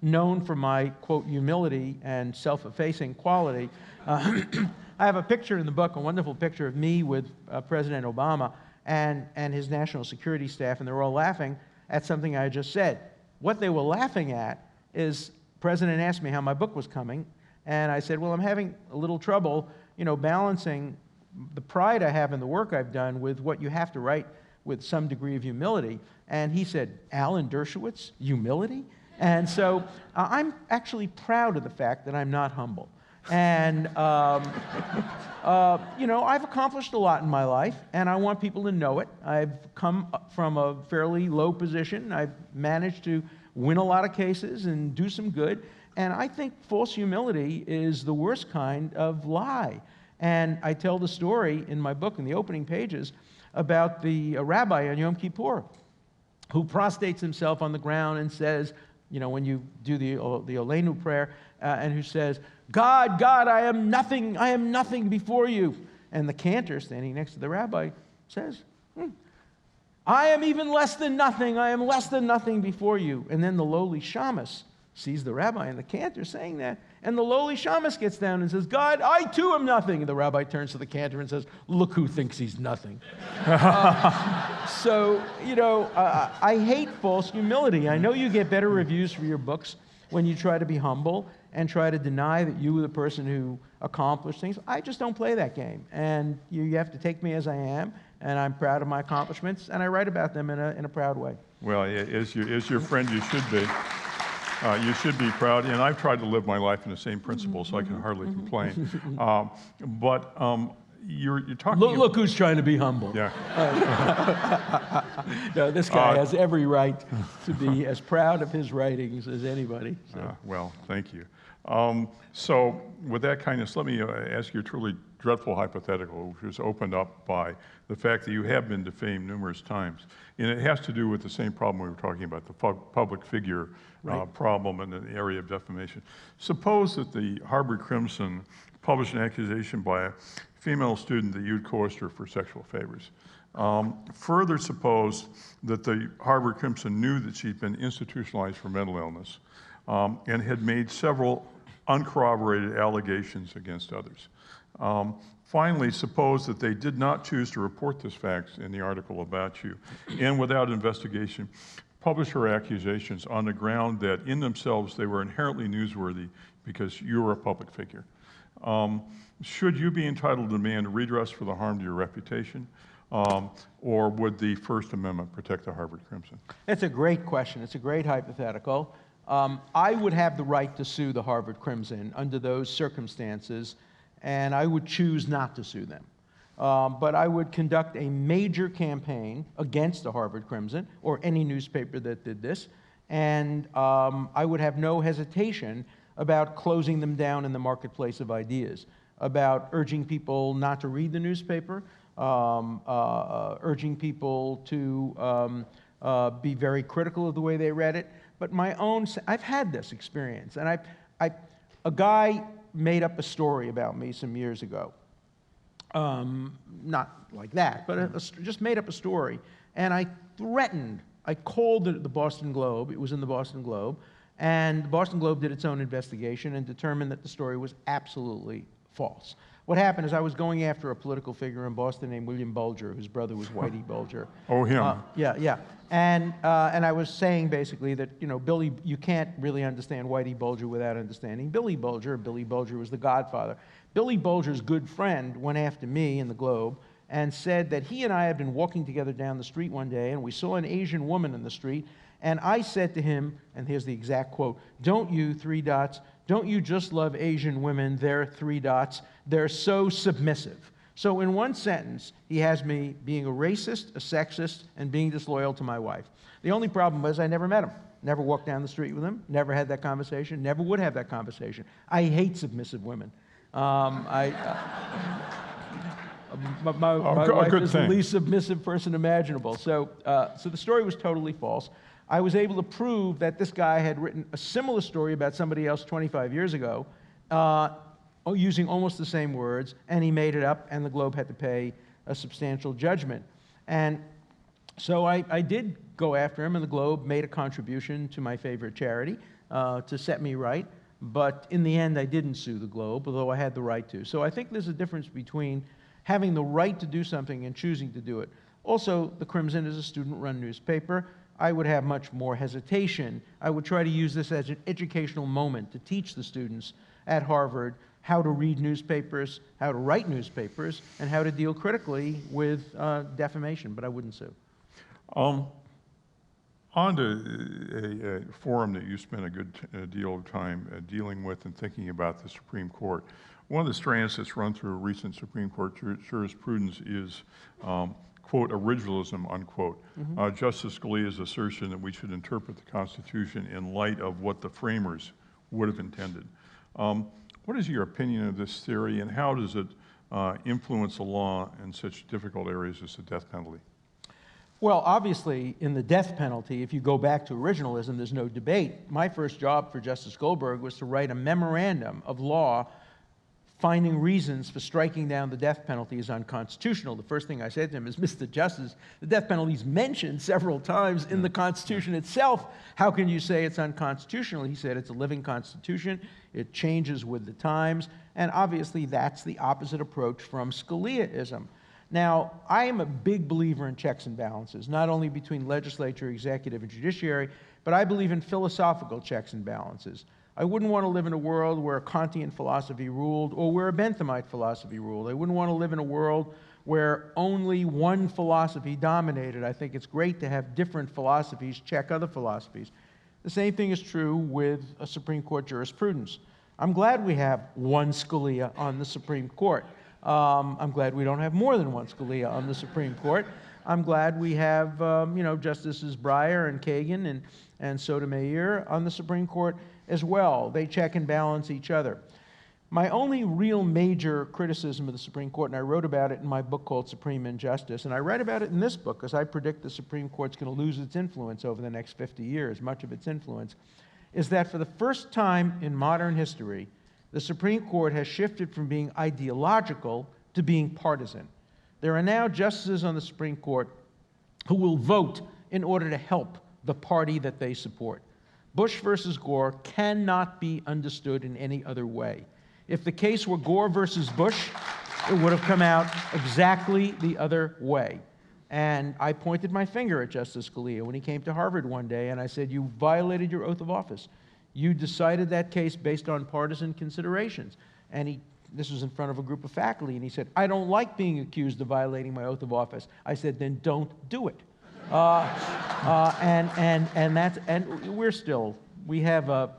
known for my, quote, humility and self-effacing quality. I have a picture in the book, a wonderful picture of me with President Obama and his national security staff, and they're all laughing at something I just said. What they were laughing at is, the President asked me how my book was coming, and I said, well, I'm having a little trouble, balancing the pride I have in the work I've done with what you have to write with some degree of humility. And he said, Alan Dershowitz, humility? And so I'm actually proud of the fact that I'm not humble. And, I've accomplished a lot in my life, and I want people to know it. I've come from a fairly low position. I've managed to win a lot of cases and do some good. And I think false humility is the worst kind of lie. And I tell the story in my book in the opening pages about the rabbi on Yom Kippur who prostrates himself on the ground and says, when you do the Olenu prayer, and who says, God, I am nothing before you. And the cantor standing next to the rabbi says, I am even less than nothing. I am less than nothing before you. And then the lowly shamus sees the rabbi and the cantor saying that, and the lowly shamus gets down and says, God, I too am nothing. And the rabbi turns to the cantor and says, look who thinks he's nothing. I hate false humility. I know you get better reviews for your books when you try to be humble and try to deny that you were the person who accomplished things. I just don't play that game. And you have to take me as I am, and I'm proud of my accomplishments, and I write about them in a proud way. Well, as your friend, you should be. You should be proud, and I've tried to live my life in the same principles, so I can hardly complain. You're talking... Look who's trying to be humble. Yeah. No, this guy has every right to be as proud of his writings as anybody. So. Well, thank you. So with that kindness, let me ask you a truly dreadful hypothetical, which was opened up by the fact that you have been defamed numerous times. And it has to do with the same problem we were talking about, the public figure problem in the area of defamation. Suppose that the Harvard Crimson published an accusation by a female student that you'd coerced her for sexual favors. Further, suppose that the Harvard Crimson knew that she'd been institutionalized for mental illness and had made several uncorroborated allegations against others. Finally, suppose that they did not choose to report this fact in the article about you, and without investigation, publish her accusations on the ground that in themselves they were inherently newsworthy because you were a public figure. Should you be entitled to demand redress for the harm to your reputation, or would the First Amendment protect the Harvard Crimson? It's a great question. It's a great hypothetical. I would have the right to sue the Harvard Crimson under those circumstances, and I would choose not to sue them. But I would conduct a major campaign against the Harvard Crimson, or any newspaper that did this, and I would have no hesitation about closing them down in the marketplace of ideas, about urging people not to read the newspaper, urging people to be very critical of the way they read it. But I've had this experience, and a guy made up a story about me some years ago. Not like that, but just made up a story. And I called the Boston Globe. It was in the Boston Globe. And the Boston Globe did its own investigation and determined that the story was absolutely false. What happened is I was going after a political figure in Boston named William Bulger, whose brother was Whitey Bulger. Oh, him. Yeah. And I was saying basically that, Billy, you can't really understand Whitey Bulger without understanding Billy Bulger. Billy Bulger was the godfather. Billy Bulger's good friend went after me in the Globe and said that he and I had been walking together down the street one day, and we saw an Asian woman in the street, and I said to him, and here's the exact quote, "Don't you, three dots, don't you just love Asian women? They're three dots. They're so submissive." So in one sentence, he has me being a racist, a sexist, and being disloyal to my wife. The only problem was I never met him. Never walked down the street with him, never had that conversation, never would have that conversation. I hate submissive women. My wife is the least submissive person imaginable. So the story was totally false. I was able to prove that this guy had written a similar story about somebody else 25 years ago, using almost the same words, and he made it up, and the Globe had to pay a substantial judgment. And so I did go after him, and the Globe made a contribution to my favorite charity to set me right. But in the end, I didn't sue the Globe, although I had the right to. So I think there's a difference between having the right to do something and choosing to do it. Also, the Crimson is a student-run newspaper. I would have much more hesitation. I would try to use this as an educational moment to teach the students at Harvard how to read newspapers, how to write newspapers, and how to deal critically with defamation, but I wouldn't sue. On to a forum that you spent a good deal of time dealing with and thinking about, the Supreme Court. One of the strands that's run through recent Supreme Court jurisprudence is, quote, originalism, unquote. Mm-hmm. Justice Scalia's assertion that we should interpret the Constitution in light of what the framers would have intended. What is your opinion of this theory, and how does it influence the law in such difficult areas as the death penalty? Well, obviously, in the death penalty, if you go back to originalism, there's no debate. My first job for Justice Goldberg was to write a memorandum of law finding reasons for striking down the death penalty as unconstitutional. The first thing I said to him is, Mr. Justice, the death penalty is mentioned several times in the Constitution itself. How can you say it's unconstitutional? He said, it's a living Constitution. It changes with the times. And obviously, that's the opposite approach from Scaliaism. Now, I am a big believer in checks and balances, not only between legislature, executive, and judiciary, but I believe in philosophical checks and balances. I wouldn't want to live in a world where a Kantian philosophy ruled or where a Benthamite philosophy ruled. I wouldn't want to live in a world where only one philosophy dominated. I think it's great to have different philosophies check other philosophies. The same thing is true with a Supreme Court jurisprudence. I'm glad we have one Scalia on the Supreme Court. I'm glad we don't have more than one Scalia on the Supreme Court. I'm glad we have, Justices Breyer and Kagan and Sotomayor on the Supreme Court as well. They check and balance each other. My only real major criticism of the Supreme Court, and I wrote about it in my book called Supreme Injustice, and I write about it in this book because I predict the Supreme Court's going to lose its influence over the next 50 years, much of its influence, is that for the first time in modern history, the Supreme Court has shifted from being ideological to being partisan. There are now justices on the Supreme Court who will vote in order to help the party that they support. Bush versus Gore cannot be understood in any other way. If the case were Gore versus Bush, it would have come out exactly the other way. And I pointed my finger at Justice Scalia when he came to Harvard one day, and I said, you violated your oath of office. You decided that case based on partisan considerations. And this was in front of a group of faculty, and he said, I don't like being accused of violating my oath of office. I said, then don't do it. We have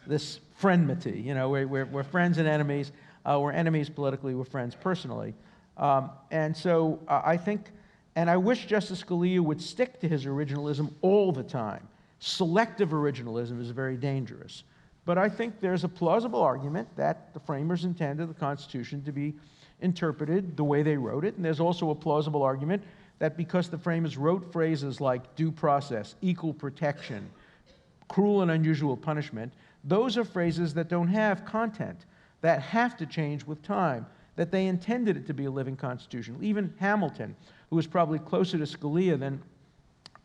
this friendmity. We're friends and enemies. We're enemies politically, we're friends personally. And so I think, and I wish Justice Scalia would stick to his originalism all the time. Selective originalism is very dangerous. But I think there's a plausible argument that the framers intended the Constitution to be interpreted the way they wrote it, and there's also a plausible argument that because the framers wrote phrases like due process, equal protection, cruel and unusual punishment, those are phrases that don't have content, that have to change with time, that they intended it to be a living Constitution. Even Hamilton, who was probably closer to Scalia than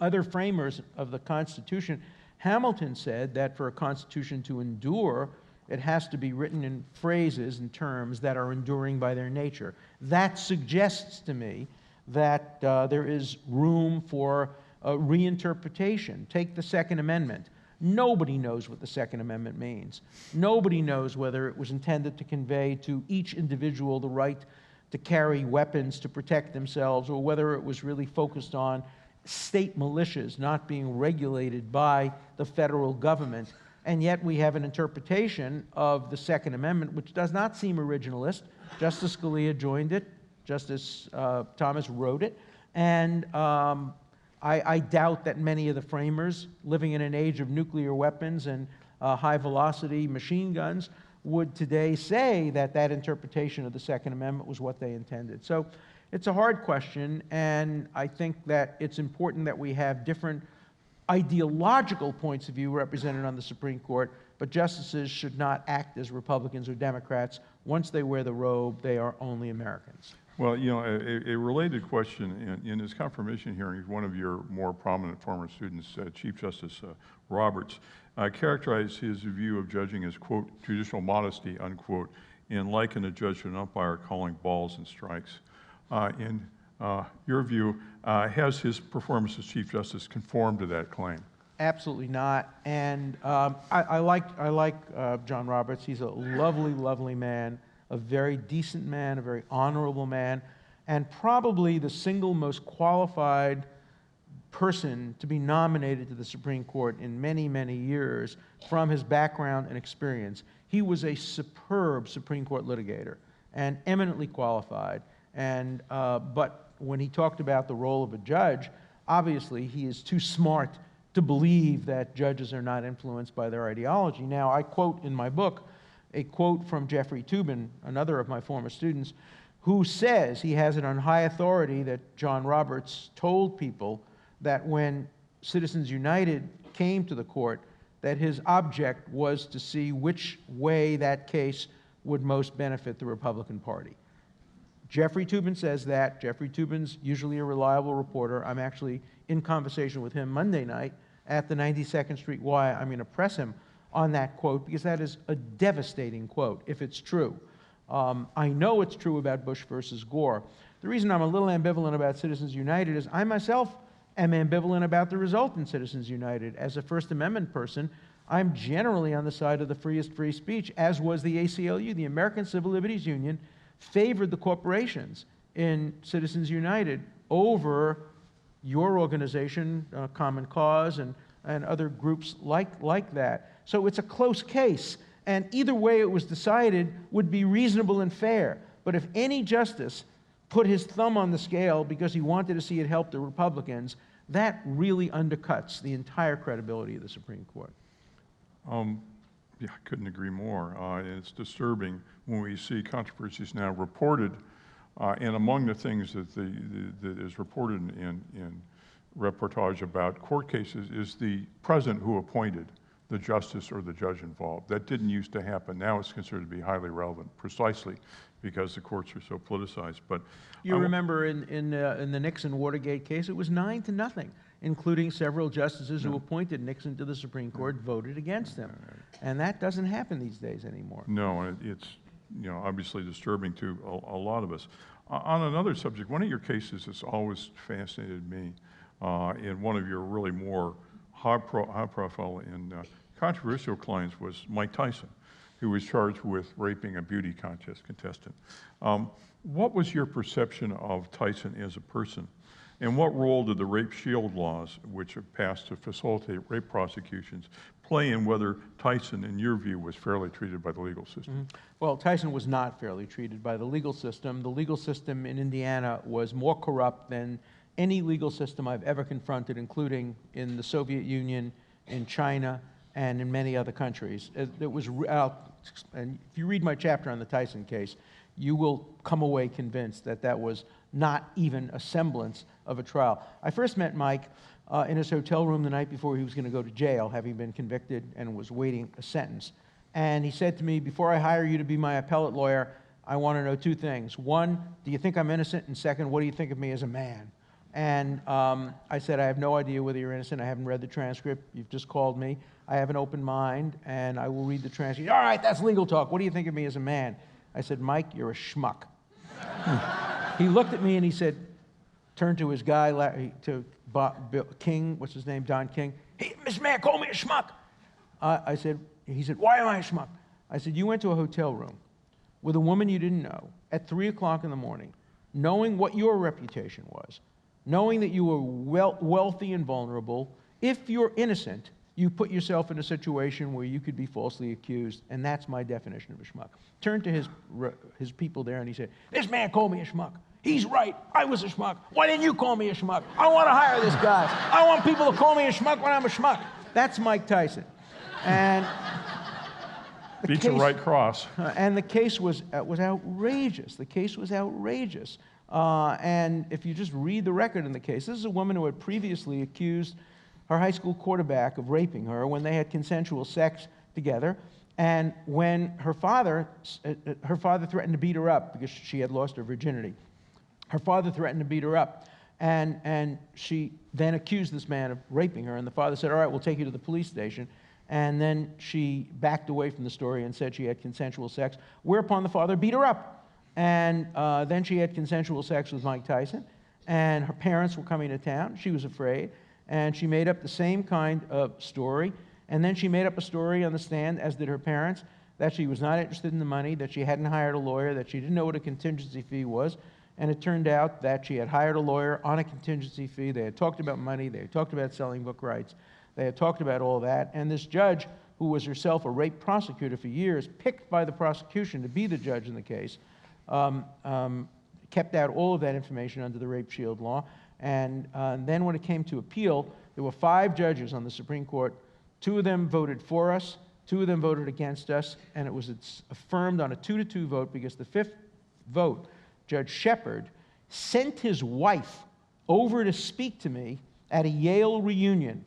other framers of the Constitution, Hamilton said that for a Constitution to endure, it has to be written in phrases and terms that are enduring by their nature. That suggests to me that there is room for reinterpretation. Take the Second Amendment. Nobody knows what the Second Amendment means. Nobody knows whether it was intended to convey to each individual the right to carry weapons to protect themselves, or whether it was really focused on state militias not being regulated by the federal government. And yet we have an interpretation of the Second Amendment which does not seem originalist. Justice Scalia joined it Justice Thomas wrote it, and I doubt that many of the framers, living in an age of nuclear weapons and high-velocity machine guns, would today say that that interpretation of the Second Amendment was what they intended. So it's a hard question, and I think that it's important that we have different ideological points of view represented on the Supreme Court, but justices should not act as Republicans or Democrats. Once they wear the robe, they are only Americans. Well, you know, a related question, in his confirmation hearing, one of your more prominent former students, Chief Justice Roberts, characterized his view of judging as, quote, judicial modesty, unquote, and likened a judge to an umpire calling balls and strikes. In your view, has his performance as Chief Justice conformed to that claim? Absolutely not. And I like John Roberts. He's a lovely, lovely man, a very decent man, a very honorable man, and probably the single most qualified person to be nominated to the Supreme Court in many, many years from his background and experience. He was a superb Supreme Court litigator and eminently qualified. And, but when he talked about the role of a judge, obviously he is too smart to believe that judges are not influenced by their ideology. Now, I quote in my book a quote from Jeffrey Toobin, another of my former students, who says he has it on high authority that John Roberts told people that when Citizens United came to the court, that his object was to see which way that case would most benefit the Republican Party. Jeffrey Toobin says that. Jeffrey Toobin's usually a reliable reporter. I'm actually in conversation with him Monday night at the 92nd Street Y. I'm going to press him on that quote because that is a devastating quote if it's true. I know it's true about Bush versus Gore. The reason I'm a little ambivalent about Citizens United is I myself am ambivalent about the result in Citizens United. As a First Amendment person, I'm generally on the side of the freest free speech, as was the ACLU. The American Civil Liberties Union favored the corporations in Citizens United over your organization, Common Cause, and other groups like that. So it's a close case, and either way it was decided would be reasonable and fair. But if any justice put his thumb on the scale because he wanted to see it help the Republicans, that really undercuts the entire credibility of the Supreme Court. Yeah, I couldn't agree more. It's disturbing when we see controversies now reported, and among the things that is reported in reportage about court cases is the president who appointed the justice or the judge involved. That didn't used to happen. Now it's considered to be highly relevant, precisely because the courts are so politicized. But you remember in the Nixon-Watergate case, it was 9-0, including several justices who appointed Nixon to the Supreme Court voted against him. And that doesn't happen these days anymore. No, and it's obviously disturbing to a lot of us. On another subject, one of your cases that's always fascinated me, and one of your really more high-profile and controversial clients was Mike Tyson, who was charged with raping a beauty contest contestant. What was your perception of Tyson as a person? And what role did the rape shield laws, which have passed to facilitate rape prosecutions, play in whether Tyson, in your view, was fairly treated by the legal system? Well, Tyson was not fairly treated by the legal system. The legal system in Indiana was more corrupt than any legal system I've ever confronted, including in the Soviet Union, in China, and in many other countries. It was, and if you read my chapter on the Tyson case, you will come away convinced that that was not even a semblance of a trial. I first met Mike in his hotel room the night before he was going to go to jail, having been convicted and was waiting a sentence. And he said to me, before I hire you to be my appellate lawyer, I want to know two things. One, do you think I'm innocent? And second, what do you think of me as a man? And I said, I have no idea whether you're innocent. I haven't read the transcript. You've just called me. I have an open mind, and I will read the transcript. All right, that's legal talk. What do you think of me as a man? I said, Mike, you're a schmuck. He looked at me and he said, turned to his guy, to King, what's his name, Don King. Hey, Mr. Mayor, call me a schmuck. He said, why am I a schmuck? I said, you went to a hotel room with a woman you didn't know at 3 o'clock in the morning, knowing what your reputation was, knowing that you were wealthy and vulnerable. If you're innocent, you put yourself in a situation where you could be falsely accused, and that's my definition of a schmuck. Turned to his people there and he said, this man called me a schmuck. He's right. I was a schmuck. Why didn't you call me a schmuck? I want to hire this guy. I want people to call me a schmuck when I'm a schmuck. That's Mike Tyson. And beats a right cross. And the case was outrageous. The case was outrageous. And if you just read the record in the case, this is a woman who had previously accused her high school quarterback of raping her when they had consensual sex together. And when her father threatened to beat her up because she had lost her virginity. Her father threatened to beat her up. And she then accused this man of raping her. And the father said, all right, we'll take you to the police station. And then she backed away from the story and said she had consensual sex, whereupon the father beat her up. And then she had consensual sex with Mike Tyson. And her parents were coming to town. She was afraid. And she made up the same kind of story. And then she made up a story on the stand, as did her parents, that she was not interested in the money, that she hadn't hired a lawyer, that she didn't know what a contingency fee was. And it turned out that she had hired a lawyer on a contingency fee. They had talked about money. They had talked about selling book rights. They had talked about all that. And this judge, who was herself a rape prosecutor for years, picked by the prosecution to be the judge in the case, kept out all of that information under the Rape Shield law. And then when it came to appeal, there were 5 judges on the Supreme Court. 2 of them voted for us. 2 of them voted against us. And it was affirmed on a 2-2 vote because the 5th vote, Judge Shepard, sent his wife over to speak to me at a Yale reunion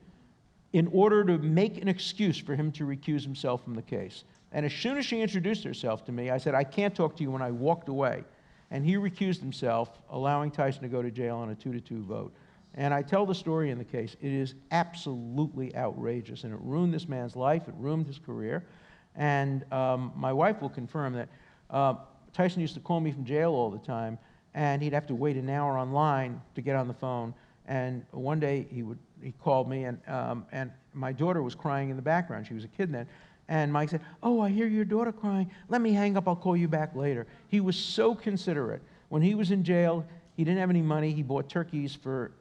in order to make an excuse for him to recuse himself from the case. And as soon as she introduced herself to me, I said, I can't talk to you, when I walked away. And he recused himself, allowing Tyson to go to jail on a 2-2 vote. And I tell the story in the case. It is absolutely outrageous, and it ruined this man's life. It ruined his career. And my wife will confirm that Tyson used to call me from jail all the time, and he'd have to wait an hour online to get on the phone. And one day he called me, and my daughter was crying in the background. She was a kid then. And Mike said, oh, I hear your daughter crying. Let me hang up. I'll call you back later. He was so considerate. When he was in jail, he didn't have any money. He bought turkeys for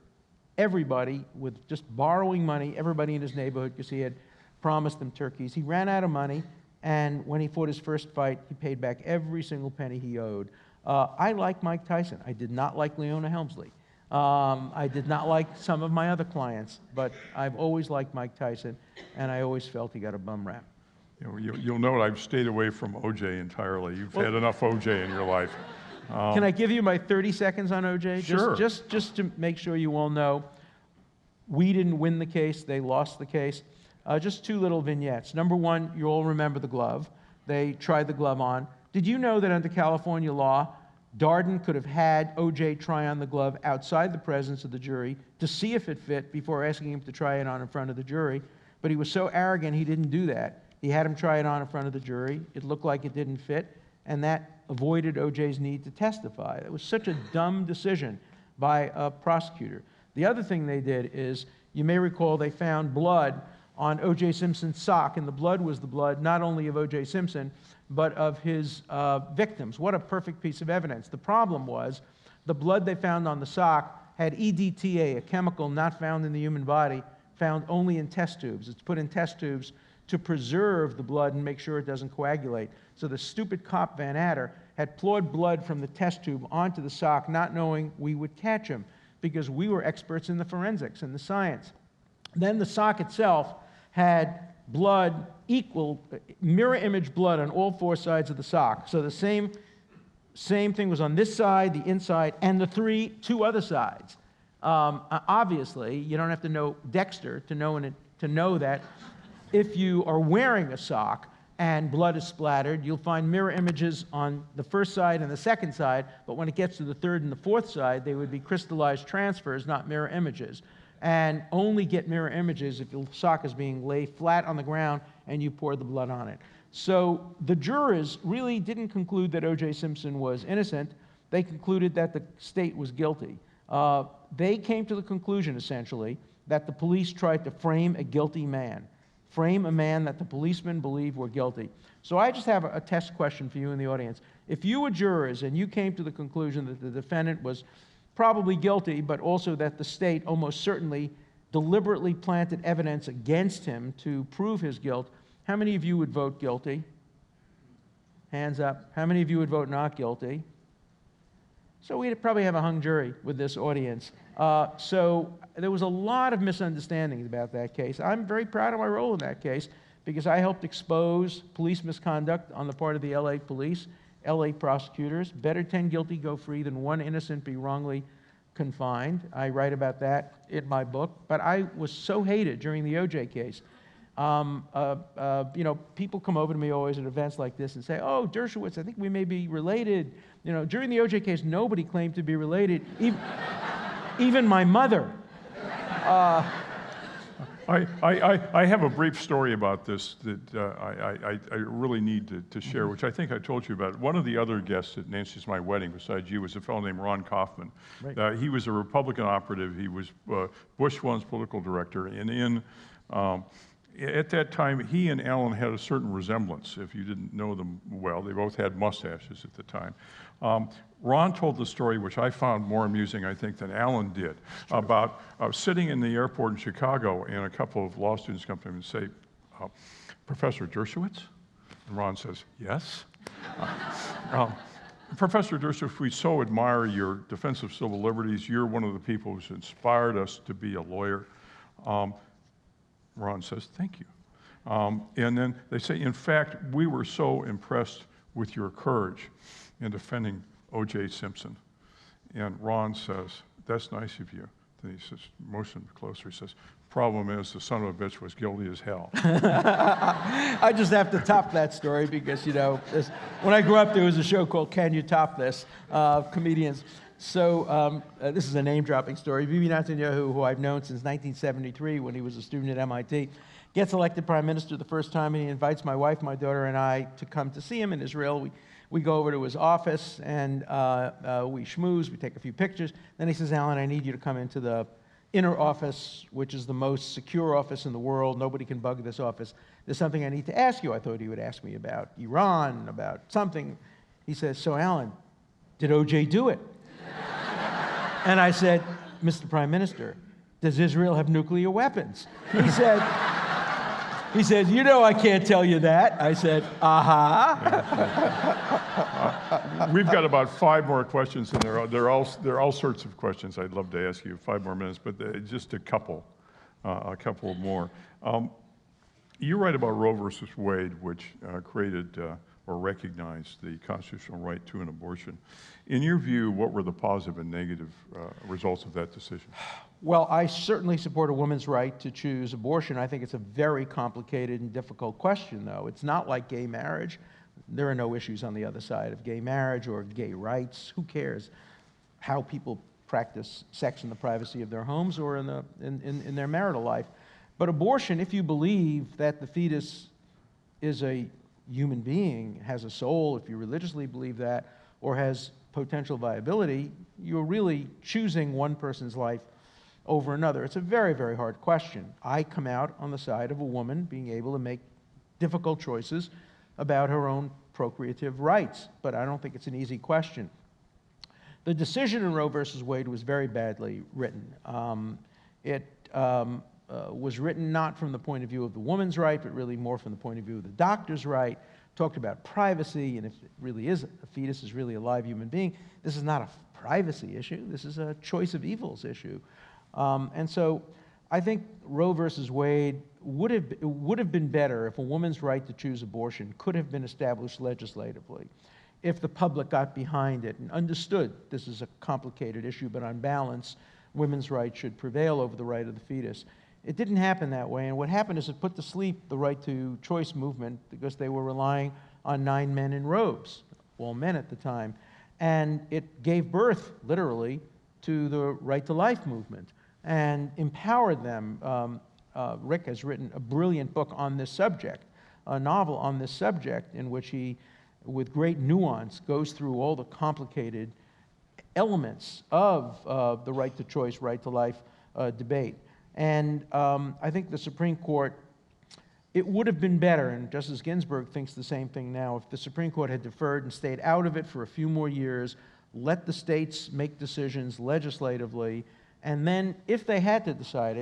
everybody with just borrowing money, everybody in his neighborhood, because he had promised them turkeys. He ran out of money, and when he fought his first fight, he paid back every single penny he owed. I like Mike Tyson. I did not like Leona Helmsley. I did not like some of my other clients, but I've always liked Mike Tyson, and I always felt he got a bum rap. You'll note I've stayed away from OJ entirely. You've had enough OJ in your life. Can I give you my 30 seconds on OJ? Sure. Just to make sure you all know, we didn't win the case. They lost the case. Just 2 little vignettes. Number 1, you all remember the glove. They tried the glove on. Did you know that under California law, Darden could have had OJ try on the glove outside the presence of the jury to see if it fit before asking him to try it on in front of the jury? But he was so arrogant, he didn't do that. He had him try it on in front of the jury. It looked like it didn't fit, and that avoided OJ's need to testify. It was such a dumb decision by a prosecutor. The other thing they did is, you may recall, they found blood on O.J. Simpson's sock, and the blood was the blood not only of O.J. Simpson, but of his victims. What a perfect piece of evidence. The problem was, the blood they found on the sock had EDTA, a chemical not found in the human body, found only in test tubes. It's put in test tubes to preserve the blood and make sure it doesn't coagulate. So the stupid cop, Van Adder, had poured blood from the test tube onto the sock, not knowing we would catch him, because we were experts in the forensics and the science. Then the sock itself had blood equal, mirror image blood on all 4 sides of the sock. So the same thing was on this side, the inside, and the 2 other sides. Obviously, you don't have to know Dexter to know that if you are wearing a sock and blood is splattered, you'll find mirror images on the first side and the second side, but when it gets to the 3rd and the 4th side, they would be crystallized transfers, not mirror images. And only get mirror images if your sock is being laid flat on the ground and you pour the blood on it. So the jurors really didn't conclude that O.J. Simpson was innocent. They concluded that the state was guilty. They came to the conclusion, essentially, that the police tried to frame a guilty man. Frame a man that the policemen believe were guilty. So I just have a test question for you in the audience. If you were jurors and you came to the conclusion that the defendant was probably guilty, but also that the state almost certainly deliberately planted evidence against him to prove his guilt, how many of you would vote guilty? Hands up. How many of you would vote not guilty? So we'd probably have a hung jury with this audience. So there was a lot of misunderstandings about that case. I'm very proud of my role in that case because I helped expose police misconduct on the part of the LA police, LA prosecutors. Better 10 guilty go free than 1 innocent be wrongly confined. I write about that in my book. But I was so hated during the OJ case. You know, people come over to me always at events like this and say, "Oh, Dershowitz, I think we may be related." You know, during the OJ case, nobody claimed to be related, even my mother. I have a brief story about this that I really need to share, which I think I told you about. One of the other guests at Nancy's My Wedding, besides you, was a fellow named Ron Kaufman. Right. He was a Republican operative. He was Bush 1's political director. And at that time, he and Alan had a certain resemblance. If you didn't know them well, they both had mustaches at the time. Ron told the story, which I found more amusing, I think, than Alan did, about sitting in the airport in Chicago, and a couple of law students come to him and say, "Professor Dershowitz?" And Ron says, "Yes." "Professor Dershowitz, we so admire your defense of civil liberties. You're one of the people who's inspired us to be a lawyer." Ron says, "Thank you." And then they say, "In fact, we were so impressed with your courage in defending O.J. Simpson." And Ron says, "That's nice of you." Then he says, motion closer, he says, "Problem is, the son of a bitch was guilty as hell." I just have to top that story because, you know, when I grew up, there was a show called Can You Top This? Comedians. So this is a name-dropping story. Bibi Netanyahu, who I've known since 1973 when he was a student at MIT, gets elected prime minister the first time, and he invites my wife, my daughter, and I to come to see him in Israel. We go over to his office, and we schmooze, we take a few pictures. Then he says, "Alan, I need you to come into the inner office, which is the most secure office in the world. Nobody can bug this office. There's something I need to ask you." I thought he would ask me about Iran, about something. He says, "So, Alan, did O.J. do it?" And I said, "Mr. Prime Minister, does Israel have nuclear weapons?" He said, "You know I can't tell you that." I said, We've got about 5 more questions, and they're all sorts of questions I'd love to ask you. 5 more minutes, but just a couple more. You write about Roe versus Wade, which created or recognized the constitutional right to an abortion. In your view, what were the positive and negative results of that decision? Well, I certainly support a woman's right to choose abortion. I think it's a very complicated and difficult question, though. It's not like gay marriage. There are no issues on the other side of gay marriage or gay rights. Who cares how people practice sex in the privacy of their homes or in their marital life? But abortion, if you believe that the fetus is a human being, has a soul, if you religiously believe that, or has potential viability, you're really choosing one person's life over another. It's a very, very hard question. I come out on the side of a woman being able to make difficult choices about her own procreative rights, but I don't think it's an easy question. The decision in Roe versus Wade was very badly written. It was written not from the point of view of the woman's right, but really more from the point of view of the doctor's right. Talked about privacy, and if it really is, a fetus is really a live human being. This is not a privacy issue. This is a choice of evils issue. And so I think Roe versus Wade would have been better if a woman's right to choose abortion could have been established legislatively, if the public got behind it and understood this is a complicated issue, but on balance, women's rights should prevail over the right of the fetus. It didn't happen that way, and what happened is it put to sleep the right to choice movement because they were relying on 9 men in robes, all men at the time, and it gave birth, literally, to the right to life movement and empowered them. Rick has written a brilliant book on this subject, a novel on this subject, in which he, with great nuance, goes through all the complicated elements of the right to choice, right to life debate. And I think the Supreme Court, it would have been better, and Justice Ginsburg thinks the same thing now, if the Supreme Court had deferred and stayed out of it for a few more years, let the states make decisions legislatively, and then, if they had to decide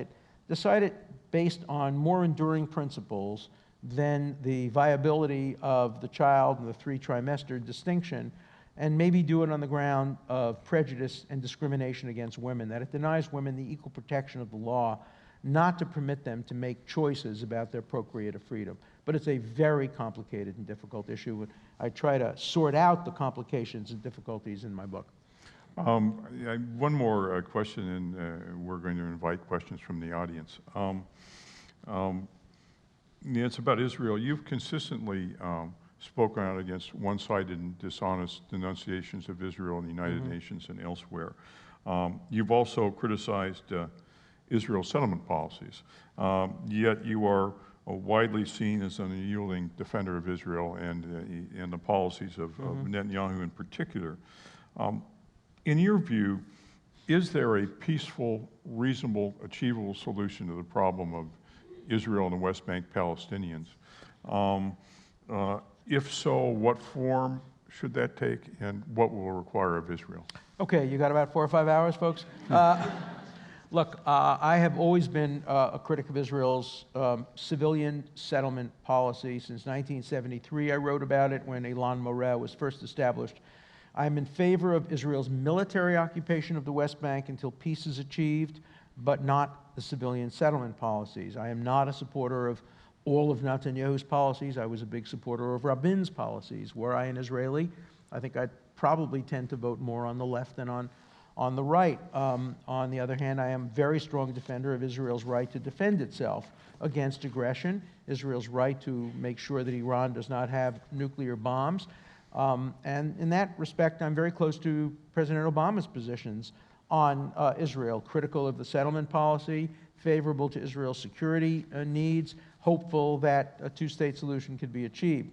it based on more enduring principles than the viability of the child and the 3-trimester distinction, and maybe do it on the ground of prejudice and discrimination against women, that it denies women the equal protection of the law, not to permit them to make choices about their procreative freedom. But it's a very complicated and difficult issue. I try to sort out the complications and difficulties in my book. One more question, and we're going to invite questions from the audience. It's about Israel. You've consistently spoken out against one-sided and dishonest denunciations of Israel in the United Nations and elsewhere. You've also criticized Israel's settlement policies, yet you are widely seen as an unyielding defender of Israel and the policies of Netanyahu in particular. In your view, is there a peaceful, reasonable, achievable solution to the problem of Israel and the West Bank Palestinians? If so, what form should that take, and what will it require of Israel? Okay, you got about 4 or 5 hours, folks? Look, I have always been a critic of Israel's civilian settlement policy. Since 1973, I wrote about it when Elan Moreh was first established. I'm in favor of Israel's military occupation of the West Bank until peace is achieved, but not the civilian settlement policies. I am not a supporter of all of Netanyahu's policies. I was a big supporter of Rabin's policies. Were I an Israeli, I think I'd probably tend to vote more on the left than on the right. On the other hand, I am a very strong defender of Israel's right to defend itself against aggression, Israel's right to make sure that Iran does not have nuclear bombs. And in that respect, I'm very close to President Obama's positions on Israel, critical of the settlement policy, favorable to Israel's security needs, hopeful that a two-state solution could be achieved.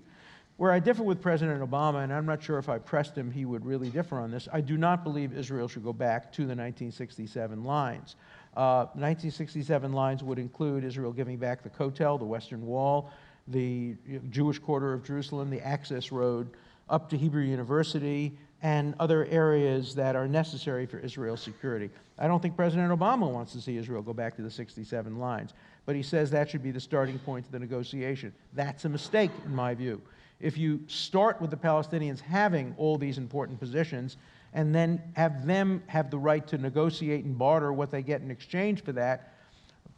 Where I differ with President Obama, and I'm not sure if I pressed him he would really differ on this, I do not believe Israel should go back to the 1967 lines. The 1967 lines would include Israel giving back the Kotel, the Western Wall, the Jewish quarter of Jerusalem, the access road up to Hebrew University, and other areas that are necessary for Israel's security. I don't think President Obama wants to see Israel go back to the 67 lines, but he says that should be the starting point of the negotiation. That's a mistake, in my view. If you start with the Palestinians having all these important positions and then have them have the right to negotiate and barter what they get in exchange for that,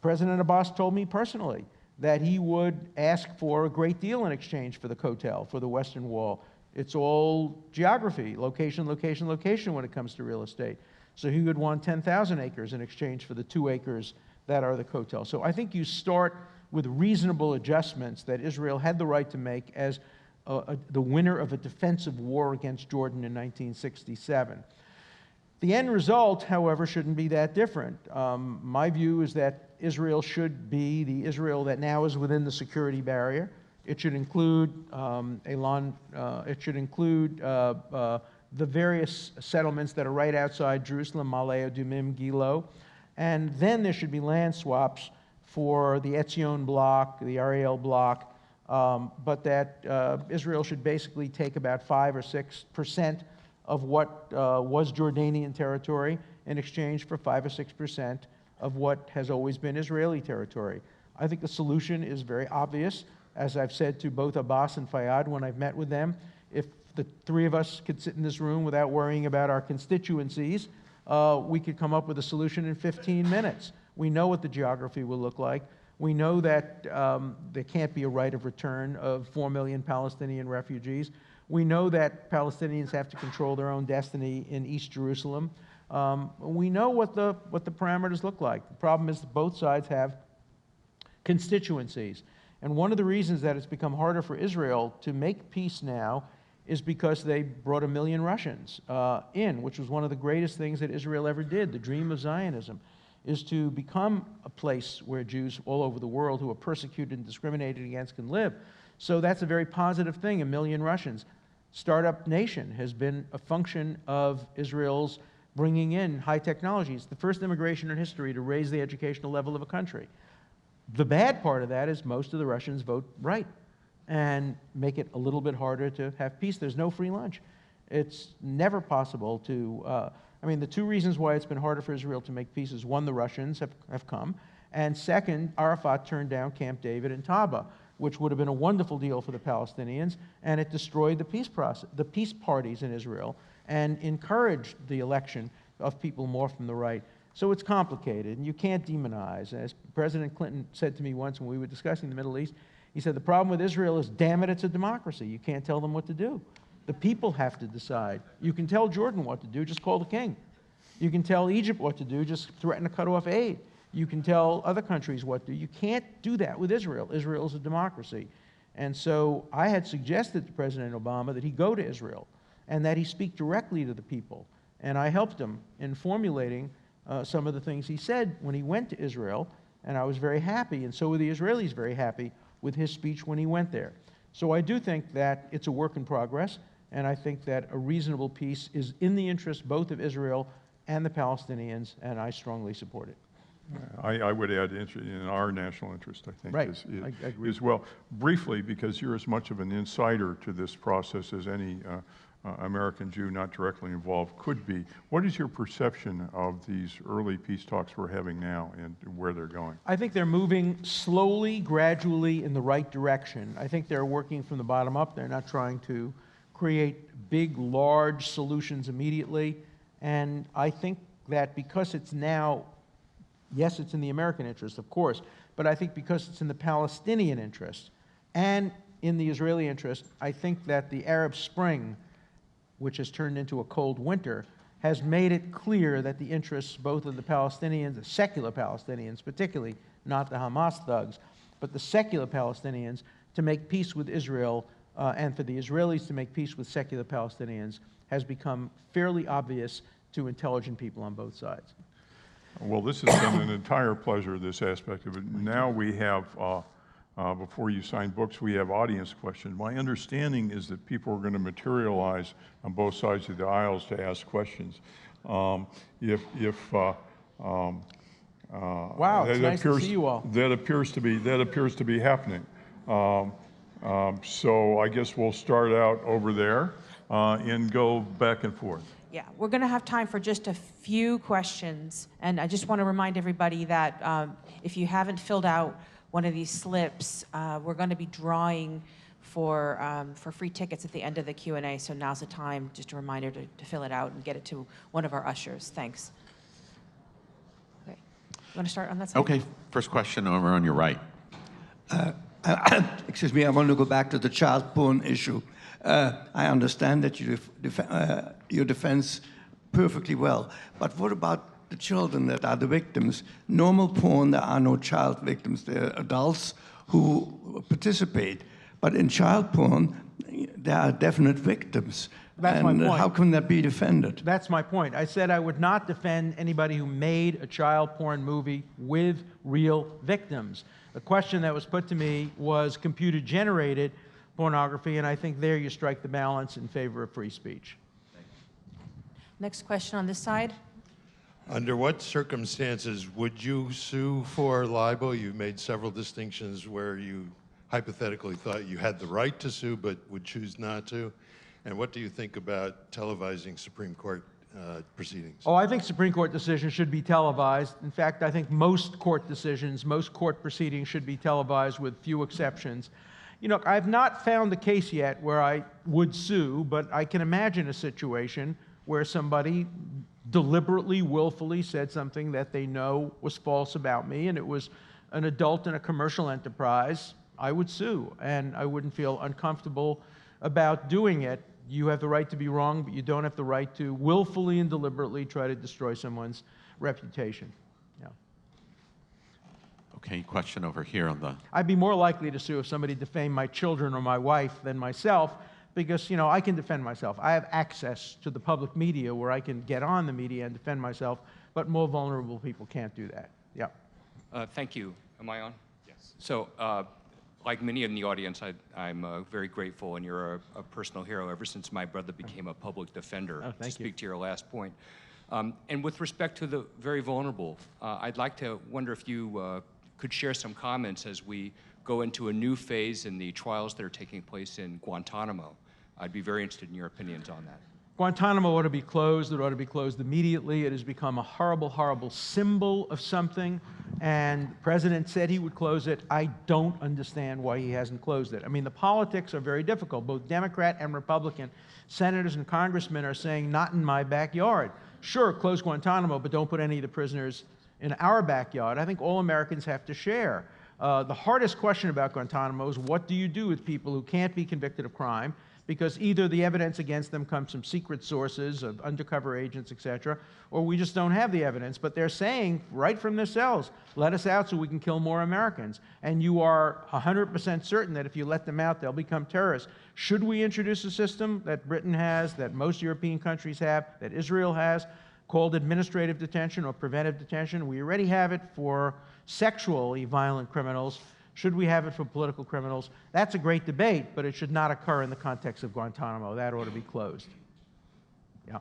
President Abbas told me personally that he would ask for a great deal in exchange for the Kotel, for the Western Wall. It's all geography, location, location, location when it comes to real estate. So he would want 10,000 acres in exchange for the 2 acres that are the Kotel. So I think you start with reasonable adjustments that Israel had the right to make as the winner of a defensive war against Jordan in 1967. The end result, however, shouldn't be that different. My view is that Israel should be the Israel that now is within the security barrier. It should include the various settlements that are right outside Jerusalem, Malay, Adumim, Gilo, and then there should be land swaps for the Etzion block, the Ariel block, but that Israel should basically take about 5 or 6% of what was Jordanian territory in exchange for 5 or 6% of what has always been Israeli territory. I think the solution is very obvious. As I've said to both Abbas and Fayyad when I've met with them, if the 3 of us could sit in this room without worrying about our constituencies, we could come up with a solution in 15 minutes. We know what the geography will look like. We know that there can't be a right of return of 4 million Palestinian refugees. We know that Palestinians have to control their own destiny in East Jerusalem. We know what the parameters look like. The problem is that both sides have constituencies. And one of the reasons that it's become harder for Israel to make peace now is because they brought 1 million Russians in, which was one of the greatest things that Israel ever did. The dream of Zionism is to become a place where Jews all over the world who are persecuted and discriminated against can live. So that's a very positive thing, 1 million Russians. Startup Nation has been a function of Israel's bringing in high technology. It's the first immigration in history to raise the educational level of a country. The bad part of that is most of the Russians vote right and make it a little bit harder to have peace. There's no free lunch. It's never possible to, the 2 reasons why it's been harder for Israel to make peace is, 1, the Russians have come, and 2nd, Arafat turned down Camp David and Taba. which would have been a wonderful deal for the Palestinians, and it destroyed the peace process, the peace parties in Israel, and encouraged the election of people more from the right. So it's complicated, and you can't demonize. As President Clinton said to me once when we were discussing the Middle East, he said, the problem with Israel is, damn it, it's a democracy. You can't tell them what to do. The people have to decide. You can tell Jordan what to do, just call the king. You can tell Egypt what to do, just threaten to cut off aid. You can tell other countries what to do. You can't do that with Israel. Israel is a democracy. And so I had suggested to President Obama that he go to Israel and that he speak directly to the people. And I helped him in formulating some of the things he said when he went to Israel, and I was very happy, and so were the Israelis very happy with his speech when he went there. So I do think that it's a work in progress, and I think that a reasonable peace is in the interest both of Israel and the Palestinians, and I strongly support it. I would add in our national interest, I think, Right. I agree. as well. Briefly, because you're as much of an insider to this process as any American Jew not directly involved could be, what is your perception of these early peace talks we're having now and where they're going? I think they're moving slowly, gradually in the right direction. I think they're working from the bottom up. They're not trying to create big, large solutions immediately. And I think that because it's now, yes, it's in the American interest, of course, but I think because it's in the Palestinian interest and in the Israeli interest, I think that the Arab Spring, which has turned into a cold winter, has made it clear that the interests both of the Palestinians, the secular Palestinians particularly, not the Hamas thugs, but the secular Palestinians, to make peace with Israel and for the Israelis to make peace with secular Palestinians has become fairly obvious to intelligent people on both sides. Well, this has been an entire pleasure, this aspect of it. Now we have, before you sign books, we have audience questions. My understanding is that people are going to materialize on both sides of the aisles to ask questions. Wow, it's nice to see you all. That appears to be happening. So I guess we'll start out over there and go back and forth. Yeah, we're going to have time for just a few questions. And I just want to remind everybody that if you haven't filled out one of these slips, we're going to be drawing for free tickets at the end of the Q&A. So now's the time, just a reminder to fill it out and get it to one of our ushers. Thanks. Okay, you want to start on that side? Okay, first question over on your right. Excuse me, I want to go back to the child porn issue. I understand that you your defense perfectly well, but what about the children that are the victims? Normal porn, there are no child victims. There are adults who participate. But in child porn, there are definite victims. That's my point. How can that be defended? That's my point. I said I would not defend anybody who made a child porn movie with real victims. The question that was put to me was computer-generated pornography, and I think there you strike the balance in favor of free speech. Next question on this side. Under what circumstances would you sue for libel? You've made several distinctions where you hypothetically thought you had the right to sue but would choose not to. And what do you think about televising Supreme Court proceedings? Oh, I think Supreme Court decisions should be televised. In fact, I think most court decisions, most court proceedings should be televised with few exceptions. You know, I've not found the case yet where I would sue, but I can imagine a situation where somebody deliberately, willfully said something that they know was false about me, and it was an adult in a commercial enterprise. I would sue, and I wouldn't feel uncomfortable about doing it. You have the right to be wrong, but you don't have the right to willfully and deliberately try to destroy someone's reputation. Yeah. Okay, question over here on the... I'd be more likely to sue if somebody defamed my children or my wife than myself, because, you know, I can defend myself. I have access to the public media where I can get on the media and defend myself, but more vulnerable people can't do that. Yeah. Thank you. Am I on? Yes. So, like many in the audience, I'm very grateful, and you're a personal hero ever since my brother became a public defender, to speak to your last point. And with respect to the very vulnerable, I'd like to wonder if you could share some comments as we go into a new phase in the trials that are taking place in Guantanamo. I'd be very interested in your opinions on that. Guantanamo ought to be closed. It ought to be closed immediately. It has become a horrible, horrible symbol of something and the president said he would close it. I don't understand why he hasn't closed it. I mean, the politics are very difficult. Both Democrat and Republican senators and congressmen are saying, not in my backyard. Sure, close Guantanamo, but don't put any of the prisoners in our backyard. I think all Americans have to share. The hardest question about Guantanamo is, what do you do with people who can't be convicted of crime because either the evidence against them comes from secret sources of undercover agents, et cetera, or we just don't have the evidence. But they're saying right from their cells, let us out so we can kill more Americans. And you are 100% certain that if you let them out, they'll become terrorists. Should we introduce a system that Britain has, that most European countries have, that Israel has, called administrative detention or preventive detention? We already have it for sexually violent criminals. Should we have it for political criminals? That's a great debate, but it should not occur in the context of Guantanamo. That ought to be closed. Yeah.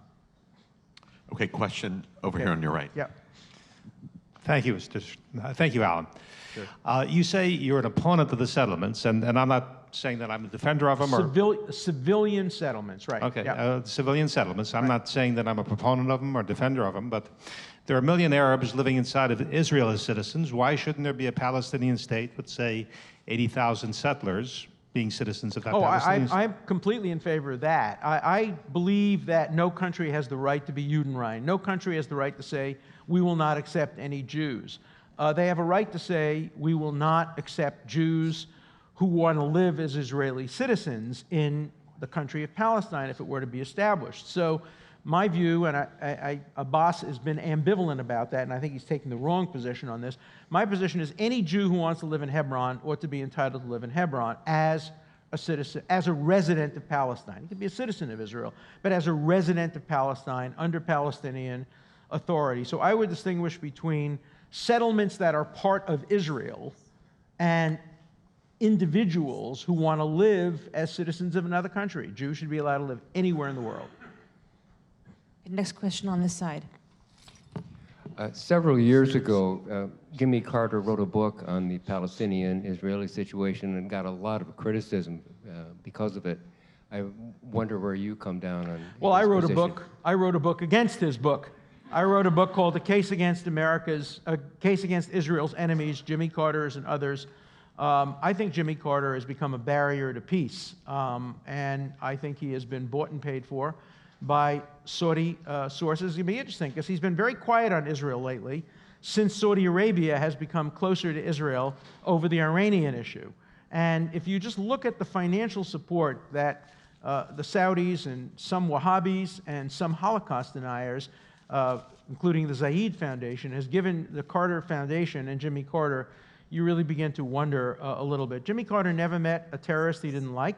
Okay, question over here on your right. Yeah. Thank you, thank you, Alan. Sure. You say you're an opponent of the settlements, and I'm not saying that I'm a defender of them. Civilian settlements, right. Okay, yeah. Civilian settlements. I'm not saying that I'm a proponent of them or defender of them, but there are a million Arabs living inside of Israel as citizens. Why shouldn't there be a Palestinian state with, say, 80,000 settlers being citizens of that Palestinian state? I'm completely in favor of that. I believe that no country has the right to be Judenrein. No country has the right to say, we will not accept any Jews. They have a right to say, we will not accept Jews who want to live as Israeli citizens in the country of Palestine if it were to be established. So my view, and Abbas has been ambivalent about that, and I think he's taking the wrong position on this. My position is any Jew who wants to live in Hebron ought to be entitled to live in Hebron as a citizen, as a resident of Palestine. He could be a citizen of Israel, but as a resident of Palestine under Palestinian authority. So I would distinguish between settlements that are part of Israel and individuals who want to live as citizens of another country. Jews should be allowed to live anywhere in the world. Next question on this side. Several years ago, Jimmy Carter wrote a book on the Palestinian-Israeli situation and got a lot of criticism because of it. I wonder where you come down on. Well, I wrote position. a book. I wrote a book against his book. I wrote a book called "The Case Against Israel's Enemies," Jimmy Carter's and others. I think Jimmy Carter has become a barrier to peace, and I think he has been bought and paid for by Saudi sources. It'll be interesting because he's been very quiet on Israel lately since Saudi Arabia has become closer to Israel over the Iranian issue. And if you just look at the financial support that the Saudis and some Wahhabis and some Holocaust deniers, including the Zayed Foundation, has given the Carter Foundation and Jimmy Carter, you really begin to wonder a little bit. Jimmy Carter never met a terrorist he didn't like.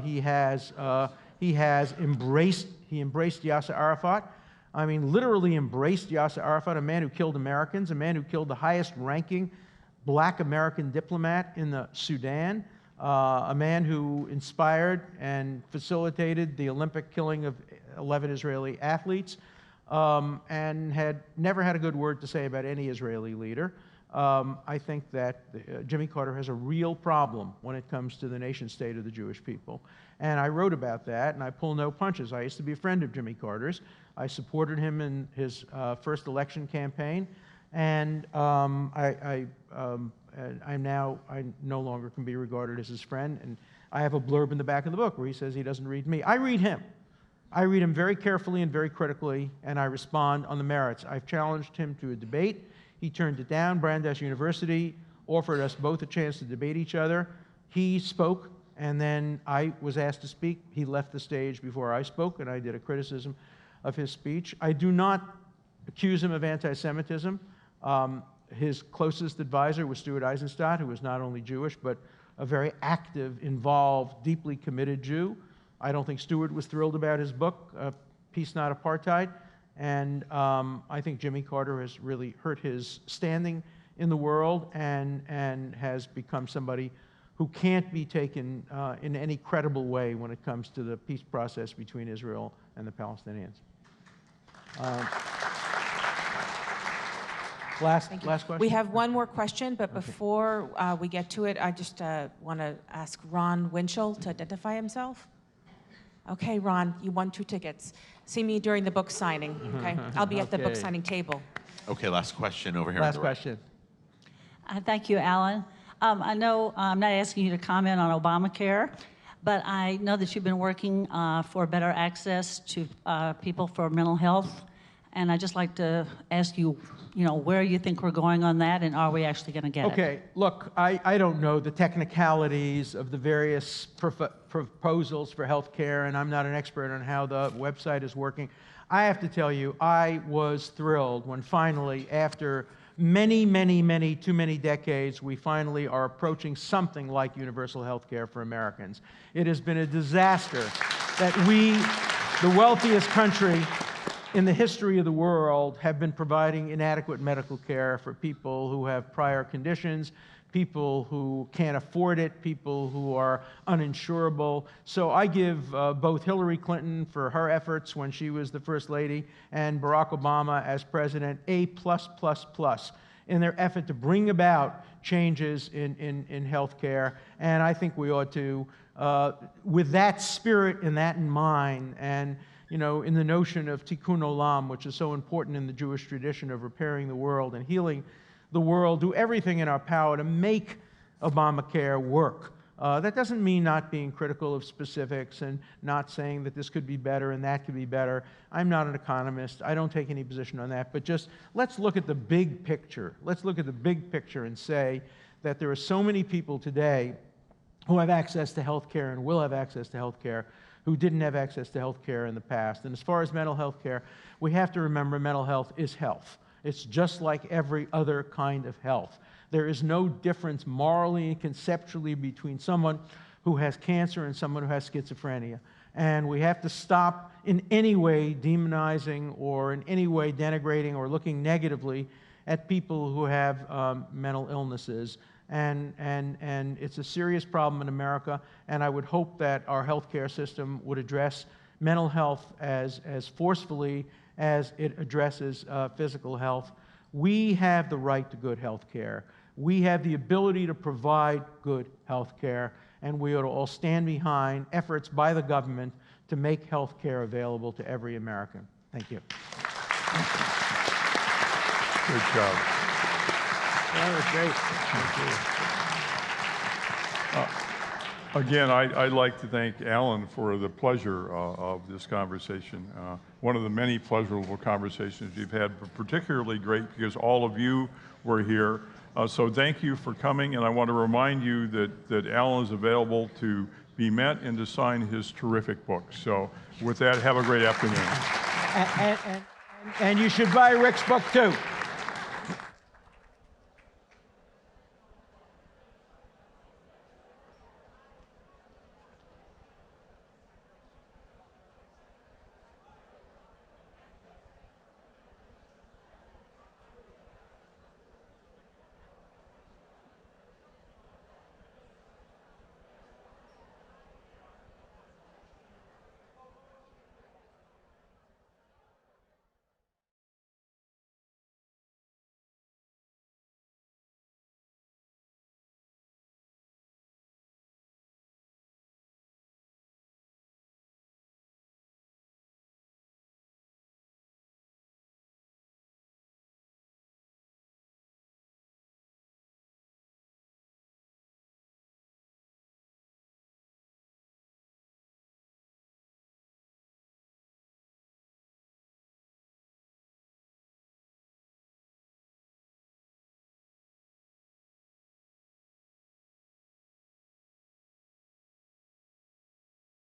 He embraced Yasser Arafat. I mean, literally embraced Yasser Arafat, a man who killed Americans, a man who killed the highest-ranking black American diplomat in the Sudan, a man who inspired and facilitated the Olympic killing of 11 Israeli athletes, and had never had a good word to say about any Israeli leader. I think that Jimmy Carter has a real problem when it comes to the nation state of the Jewish people. And I wrote about that, and I pull no punches. I used to be a friend of Jimmy Carter's. I supported him in his first election campaign, and I no longer can be regarded as his friend. And I have a blurb in the back of the book where he says he doesn't read me. I read him. I read him very carefully and very critically, and I respond on the merits. I've challenged him to a debate. He turned it down. Brandeis University offered us both a chance to debate each other. He spoke, and then I was asked to speak. He left the stage before I spoke, and I did a criticism of his speech. I do not accuse him of anti-Semitism. His closest advisor was Stuart Eisenstadt, who was not only Jewish, but a very active, involved, deeply committed Jew. I don't think Stuart was thrilled about his book, Peace Not Apartheid. And I think Jimmy Carter has really hurt his standing in the world and has become somebody who can't be taken in any credible way when it comes to the peace process between Israel and the Palestinians. Last question? We have one more question, but before we get to it, I just want to ask Ron Winchell to identify himself. Okay, Ron, you won 2 tickets. See me during the book signing, okay? I'll be at the book signing table. Okay, last question over here. Last on the right. question. Thank you, Alan. I know I'm not asking you to comment on Obamacare, but I know that you've been working for better access to people for mental health, and I'd just like to ask you, where you think we're going on that, and are we actually going to get it? Okay, look, I don't know the technicalities of the various proposals for healthcare, and I'm not an expert on how the website is working. I have to tell you, I was thrilled when finally, after many, too many decades, we finally are approaching something like universal health care for Americans. It has been a disaster that we, the wealthiest country in the history of the world, have been providing inadequate medical care for people who have prior conditions, people who can't afford it, people who are uninsurable. So I give both Hillary Clinton for her efforts when she was the First Lady and Barack Obama as President A+++ in their effort to bring about changes in health care. And I think we ought to, with that spirit and that in mind, and in the notion of tikkun olam, which is so important in the Jewish tradition of repairing the world and healing the world, do everything in our power to make Obamacare work. That doesn't mean not being critical of specifics and not saying that this could be better and that could be better. I'm not an economist. I don't take any position on that. But just let's look at the big picture. Let's look at the big picture and say that there are so many people today who have access to health care and will have access to health care who didn't have access to health care in the past. And as far as mental health care, we have to remember mental health is health. It's just like every other kind of health. There is no difference morally and conceptually between someone who has cancer and someone who has schizophrenia. And we have to stop in any way demonizing or in any way denigrating or looking negatively at people who have mental illnesses. And it's a serious problem in America, and I would hope that our healthcare system would address mental health as forcefully as it addresses physical health. We have the right to good health care. We have the ability to provide good health care, and we ought to all stand behind efforts by the government to make health care available to every American. Thank you. Good job. That was great. Again, I'd like to thank Alan for the pleasure of this conversation. One of the many pleasurable conversations you've had, but particularly great because all of you were here. So thank you for coming, and I want to remind you that Alan is available to be met and to sign his terrific book. So with that, have a great afternoon. And you should buy Rick's book too.